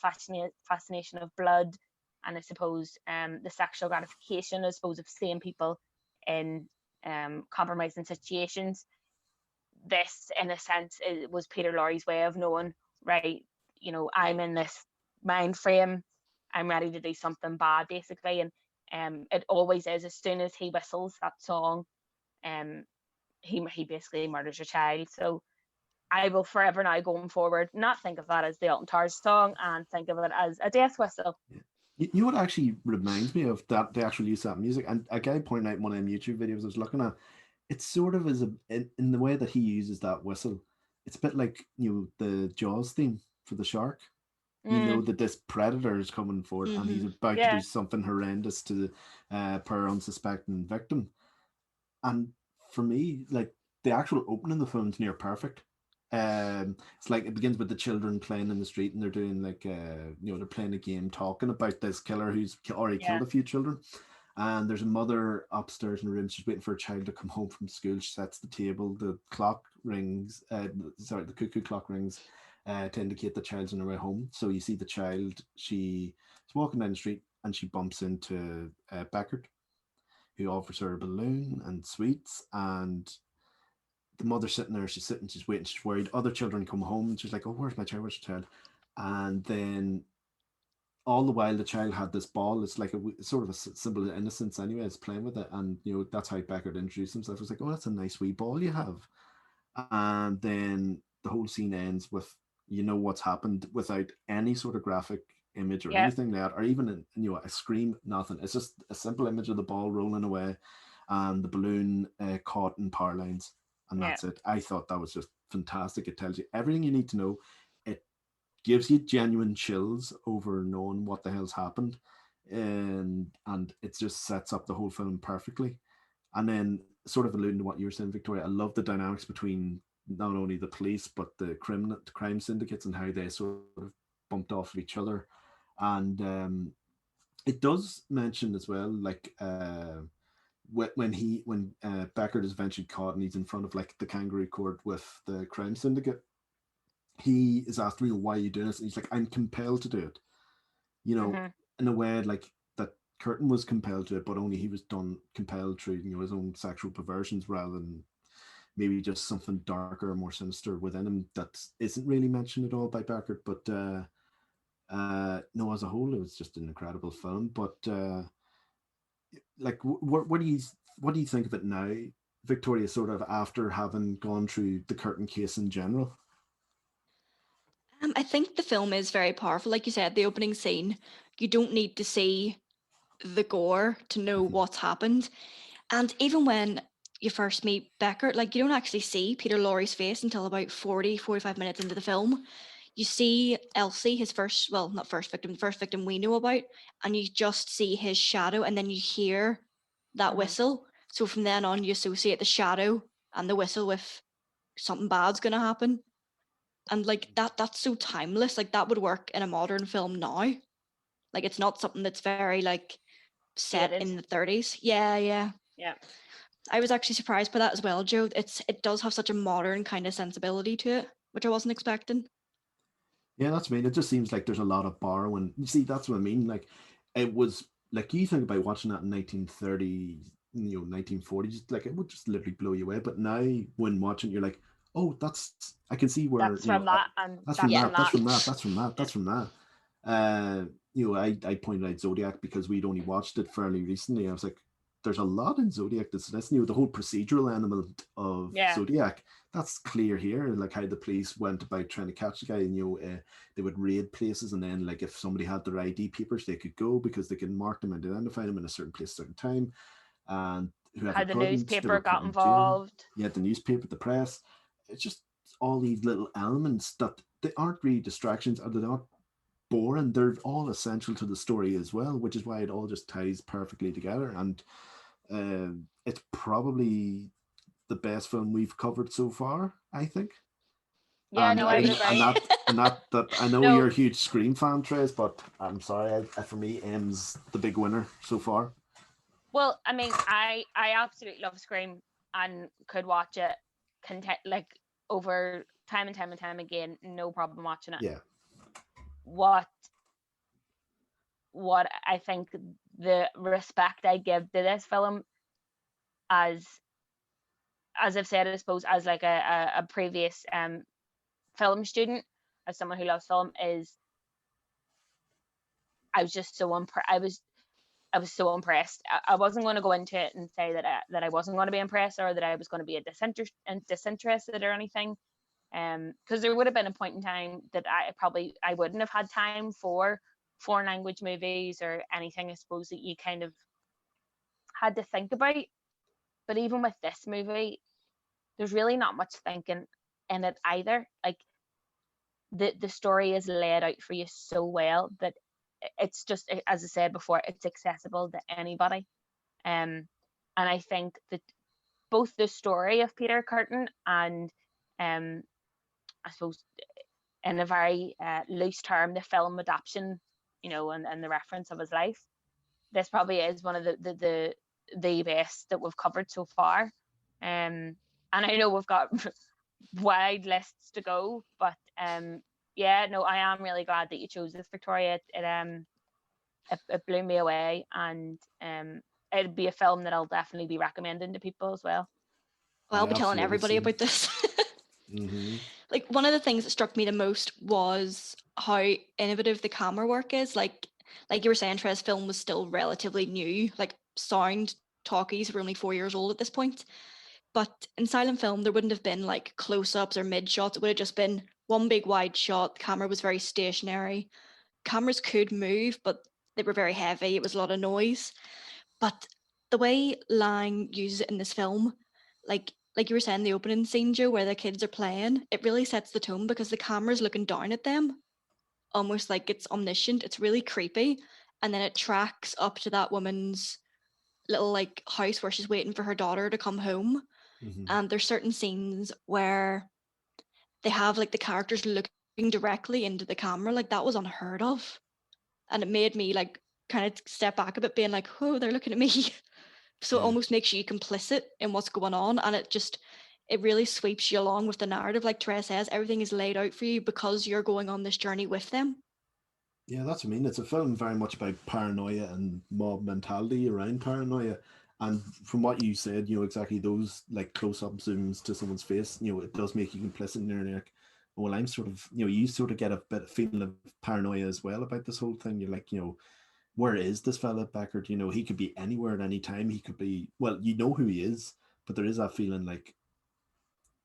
fascination of blood, and I suppose the sexual gratification, I suppose, of seeing people in compromising situations. This, in a sense, was Peter Lorre's way of knowing, right, you know, I'm in this mind frame, I'm ready to do something bad, basically. And it always is, as soon as he whistles that song, he basically murders a child. So I will forever now, going forward, not think of that as the Alton Towers song, and think of it as a death whistle. You know what actually reminds me of that, the actual use of that music? And a guy pointed out in one of them YouTube videos I was looking at, it sort of is in the way that he uses that whistle, it's a bit like, you know, the Jaws theme for the shark. You know that this predator is coming forward, and he's about to do something horrendous to the poor unsuspecting victim. And for me, like, the actual opening of the film is near perfect. It's like it begins with the children playing in the street, and they're doing like you know, they're playing a game talking about this killer who's already killed a few children. And there's a mother upstairs in the room, she's waiting for a child to come home from school. She sets the table, the clock rings, the cuckoo clock rings to indicate the child's on her way home. So you see the child, she's walking down the street, and she bumps into Beckert, who offers her a balloon and sweets. And the mother's sitting there, she's waiting, she's worried. Other children come home, and she's like, oh, where's my child? And then all the while the child had this ball. It's like sort of a symbol of innocence anyway. It's playing with it, and that's how Beckett introduced himself. It was like, oh, that's a nice wee ball you have. And then the whole scene ends with what's happened without any sort of graphic image or anything like that, or even a scream, nothing. It's just a simple image of the ball rolling away and the balloon caught in power lines, and that's it. I thought that was just fantastic. It tells you everything you need to know. It gives you genuine chills over knowing what the hell's happened, and it just sets up the whole film perfectly. And then, sort of alluding to what you were saying, Victoria, I love the dynamics between not only the police but the crime syndicates and how they sort of bumped off of each other. And it does mention as well, like when Beckett is eventually caught and he's in front of like the kangaroo court with the crime syndicate, he is asked, why are you doing this? And he's like, I'm compelled to do it. In a way, like that Kürten was compelled to it, but only he was compelled through his own sexual perversions rather than maybe just something darker or more sinister within him that isn't really mentioned at all by Beckett. But no, as a whole, it was just an incredible film. But like, what do you think of it now, Victoria, sort of after having gone through the Kürten case in general? I think the film is very powerful. Like you said, the opening scene, you don't need to see the gore to know what's happened. And even when you first meet Beckett, like, you don't actually see Peter Lorre's face until about 45 minutes into the film. You see Elsie, his first victim we know about, and you just see his shadow, and then you hear that whistle. So from then on, you associate the shadow and the whistle with something bad's going to happen. And like that's so timeless. Like, that would work in a modern film now. Like, it's not something that's very like set in the 30s. Yeah. I was actually surprised by that as well, Joe. It does have such a modern kind of sensibility to it, which I wasn't expecting. Yeah, that's me. It just seems like there's a lot of borrowing. You see, that's what I mean. Like, it was like, you think about watching that in 1930s, 1940s, like it would just literally blow you away. But now, when watching, you're like, oh, I can see where that's from that, and that's from that, that's from that, that's from that, that's from that. I pointed out Zodiac because we'd only watched it fairly recently. I was like, there's a lot in Zodiac that's new. The whole procedural element of Zodiac, that's clear here. Like how the police went about trying to catch the guy, and they would raid places, and then like if somebody had their ID papers, they could go because they could mark them and identify them in a certain place, certain time. And whoever how the newspaper got involved. Yeah, the newspaper, the press. It's just all these little elements that they aren't really distractions, or they're not boring. They're all essential to the story as well, which is why it all just ties perfectly together. And it's probably the best film we've covered so far, I think. Yeah, no, I would agree. And that I know you're a huge Scream fan, Therese, but I'm sorry, for me, M's the big winner so far. Well, I mean, I absolutely love Scream and could watch it like over time and time and time again, no problem watching it. Yeah. What I think the respect I give to this film, as I've said, I suppose, as like a previous film student, as someone who loves film, is I was just so I was so impressed. I wasn't going to go into it and say that I wasn't going to be impressed, or that I was going to be disinterested or anything, because there would have been a point in time that I wouldn't have had time for foreign language movies or anything, I suppose, that you kind of had to think about. But even with this movie, there's really not much thinking in it either. Like, the story is laid out for you so well that it's just, as I said before, it's accessible to anybody. And I think that both the story of Peter Kürten and I suppose in a very loose term, the film adaptation, and the reference of his life, this probably is one of the best that we've covered so far. And I know we've got wide lists to go, but yeah, no, I am really glad that you chose this, Victoria. It blew me away, and it'd be a film that I'll definitely be recommending to people as well. Well, I'll be telling everybody about this. Mm-hmm. Like, one of the things that struck me the most was how innovative the camera work is. Like, like you were saying, Therese, film was still relatively new. Like sound talkies were only 4 years old at this point. But in silent film, there wouldn't have been like close-ups or mid-shots. It would have just been one big wide shot. The camera was very stationary. Cameras could move, but they were very heavy. It was a lot of noise. But the way Lang uses it in this film, like you were saying, the opening scene, Joe, where the kids are playing, it really sets the tone because the camera's looking down at them, almost like it's omniscient. It's really creepy. And then it tracks up to that woman's little like house where she's waiting for her daughter to come home. And there's certain scenes where they have like the characters looking directly into the camera. Like that was unheard of. And it made me like kind of step back a bit, being like, oh, they're looking at me. So it almost makes you complicit in what's going on. And it really sweeps you along with the narrative. Like Therese says, everything is laid out for you because you're going on this journey with them. Yeah, that's what I mean. It's a film very much about paranoia and mob mentality around paranoia. And from what you said, exactly those like close-up zooms to someone's face, it does make you complicit in there. Like, well, I'm sort of, you sort of get a bit of feeling of paranoia as well about this whole thing. You're like, where is this fella, Beckert? He could be anywhere at any time. He could be, well, who he is, but there is that feeling like,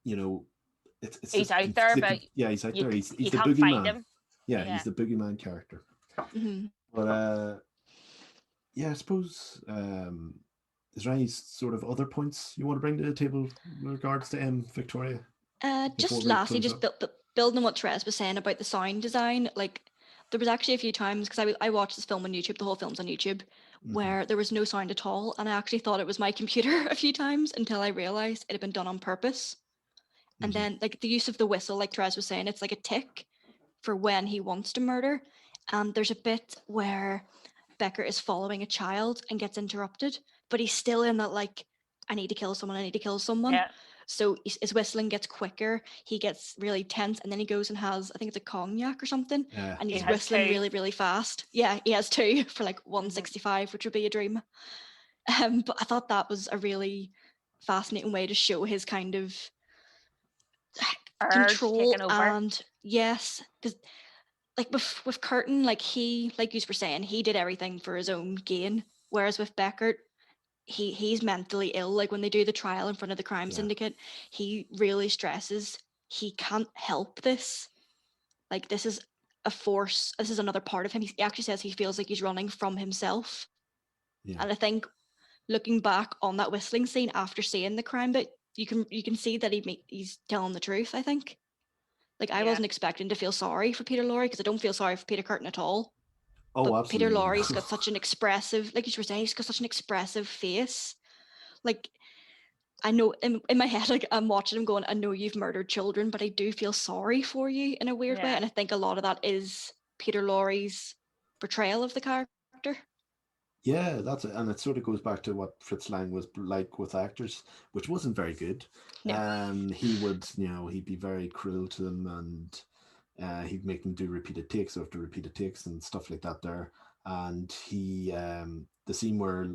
it's he's out there, but he's out there. He's the can't find boogeyman. him. Yeah, he's the boogeyman character. But I suppose is there any sort of other points you want to bring to the table in regards to Victoria? Just lastly, just building on what Therese was saying about the sound design, like there was actually a few times, because I watched this film on YouTube, the whole film's on YouTube, where there was no sound at all, and I actually thought it was my computer a few times until I realized it had been done on purpose. And then like the use of the whistle, like Therese was saying, it's like a tick for when he wants to murder. And there's a bit where Beckert is following a child and gets interrupted, but he's still in that like, I need to kill someone. Yeah. So his whistling gets quicker, he gets really tense, and then he goes and has, I think it's a cognac or something, and he's whistling really, really fast. Yeah, he has 2 for like 165, which would be a dream. But I thought that was a really fascinating way to show his kind of control. And yes, because like with Kürten, like he, like you were saying, he did everything for his own gain, whereas with Beckert, he's mentally ill. Like when they do the trial in front of the crime syndicate, he really stresses he can't help this. Like this is a force, this is another part of him. He actually says he feels like he's running from himself. And I think looking back on that whistling scene after seeing the crime bit, you can see that he's telling the truth, I think. Like I wasn't expecting to feel sorry for Peter Lorre, because I don't feel sorry for Peter Kürten at all. Oh, but absolutely. Peter Lorre's got such an expressive, like you were saying, he's got such an expressive face. Like, I know in my head, like I'm watching him going, I know you've murdered children, but I do feel sorry for you in a weird way. And I think a lot of that is Peter Lorre's portrayal of the character. Yeah, that's it. And it sort of goes back to what Flitz Lang was like with actors, which wasn't very good. No. He would, he'd be very cruel to them, and he'd make them do repeated takes after repeated takes and stuff like that there. And he, the scene where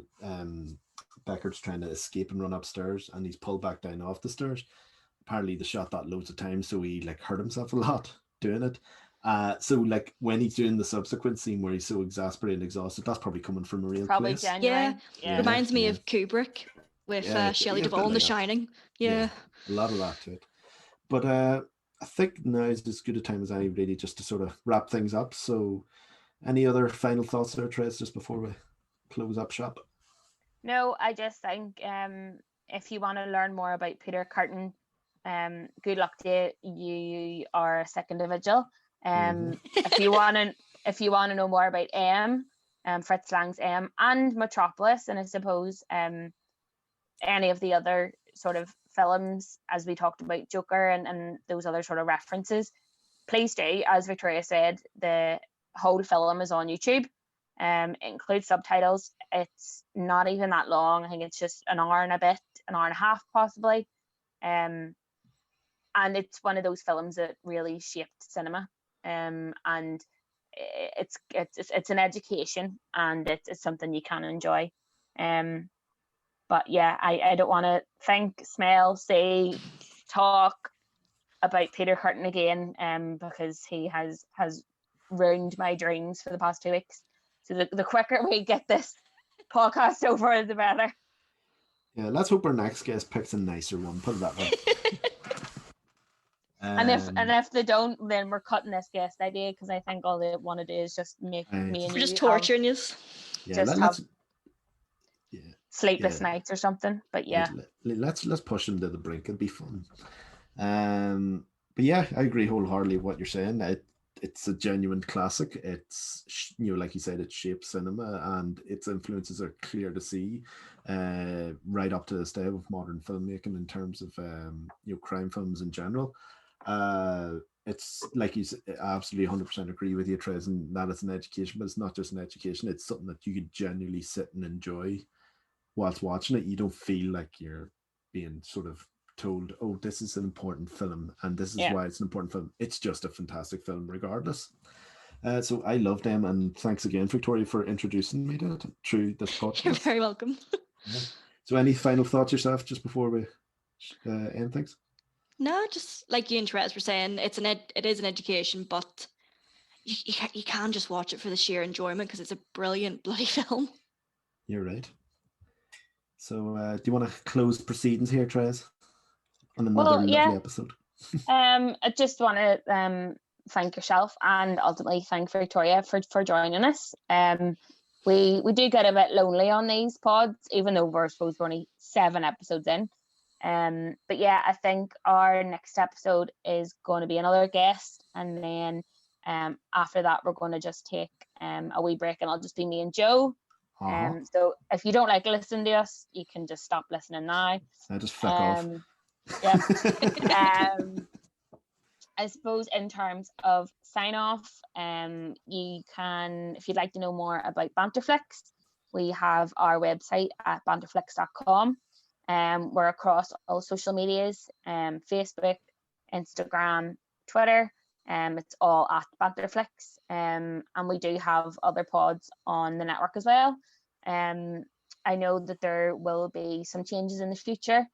Beckert's trying to escape and run upstairs and he's pulled back down off the stairs, apparently they shot that loads of times, so he like hurt himself a lot doing it. So like when he's doing the subsequent scene where he's so exasperated and exhausted, that's probably coming from a real place. Genuine. Yeah. Reminds me of Kubrick with Shelley Duvall in The Shining. Yeah. A lot of that to it. But I think now is as good a time as any, really, just to sort of wrap things up. So any other final thoughts there, Therese, just before we close up shop? No, I just think if you want to learn more about Peter Kürten, good luck to you. You are a sick individual. If you want to know more about Fritz Lang's and Metropolis, and I suppose any of the other sort of films, as we talked about Joker and those other sort of references, please do. As Victoria said, the whole film is on YouTube. It includes subtitles. It's not even that long. I think it's just an hour and a bit, an hour and a half possibly. And it's one of those films that really shaped cinema. And it's an education, and it's something you can enjoy. But yeah, I don't want to think, smell, see, talk about Peter Kürten again, because he has ruined my dreams for the past 2 weeks. So the quicker we get this podcast over, the better. Yeah, let's hope our next guest picks a nicer one. Put it that way. And if they don't, then we're cutting this guest idea, because I think all they want to do is just make me and we're you just torturing you. Yeah, have yeah, sleepless nights or something. But yeah, let's push them to the brink. It'll be fun. But yeah, I agree wholeheartedly with what you're saying. It's a genuine classic. It's, you know, like you said, it shapes cinema, and its influences are clear to see, right up to this day of modern filmmaking in terms of you know, crime films in general. It's like you said, I absolutely 100% agree with you, Therese, and that it's an education, but it's not just an education. It's something that you could genuinely sit and enjoy whilst watching it. You don't feel like you're being sort of told, oh, this is an important film and this is why it's an important film. It's just a fantastic film regardless. So I love them, and thanks again, Victoria, for introducing me to it through this podcast. You're very welcome. Yeah. So any final thoughts yourself just before we end things? No, just like you and Therese were saying, it is an education, but you can't just watch it for the sheer enjoyment, because it's a brilliant bloody film. You're right. So do you want to close proceedings here, Therese, on another lovely episode? I just want to thank yourself, and ultimately thank Victoria for joining us. We do get a bit lonely on these pods, even though we're only 7 episodes in. But yeah, I think our next episode is going to be another guest, and then after that we're going to just take a wee break, and I'll just be me and Joe. So if you don't like listening to us, you can just stop listening now. I just flick off. Yeah. I suppose in terms of sign off, you can, if you'd like to know more about BanterFlix, we have our website at BanterFlix.com. We're across all social medias, Facebook, Instagram, Twitter. It's all at BanterFlix. And we do have other pods on the network as well. I know that there will be some changes in the future.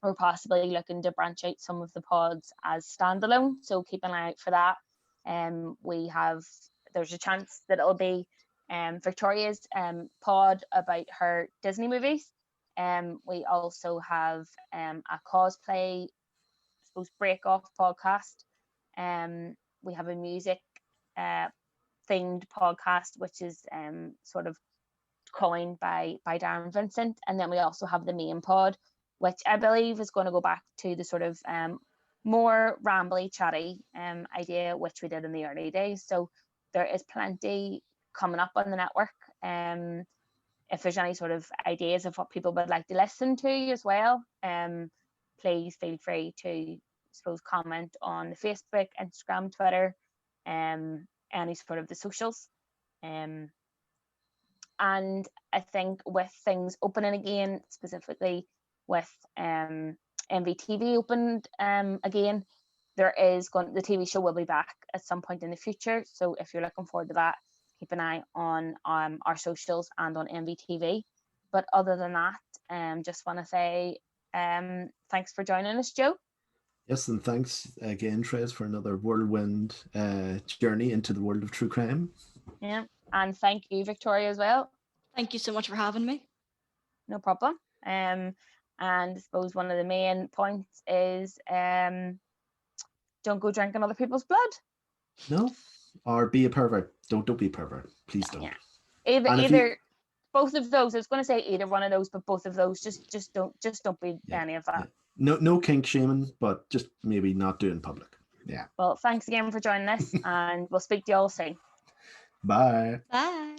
We're possibly looking to branch out some of the pods as standalone, so keep an eye out for that. There's a chance that it'll be Victoria's pod about her Disney movies. We also have a cosplay, I suppose, break off podcast. We have a music themed podcast, which is sort of coined by Darren Vincent, and then we also have the main pod, which I believe is going to go back to the sort of more rambly, chatty idea which we did in the early days. So there is plenty coming up on the network. If there's any sort of ideas of what people would like to listen to as well, please feel free to, I suppose, comment on the Facebook, Instagram, Twitter, any sort of the socials. And I think with things opening again, specifically with MVTV opened again, the TV show will be back at some point in the future. So if you're looking forward to that, keep an eye on our socials and on MVTV. But other than that, just want to say thanks for joining us, Joe. Yes, and thanks again, Therese, for another whirlwind journey into the world of true crime. Yeah, and thank you, Victoria, as well. Thank you so much for having me. No problem. And I suppose one of the main points is don't go drinking other people's blood. No, or be a pervert. Don't be a pervert. Please don't. Yeah. Either both of those. I was going to say either one of those, but both of those. Just don't be any of that. Yeah. No kink shaming, but just maybe not do it in public. Yeah. Well, thanks again for joining us, and we'll speak to you all soon. Bye. Bye.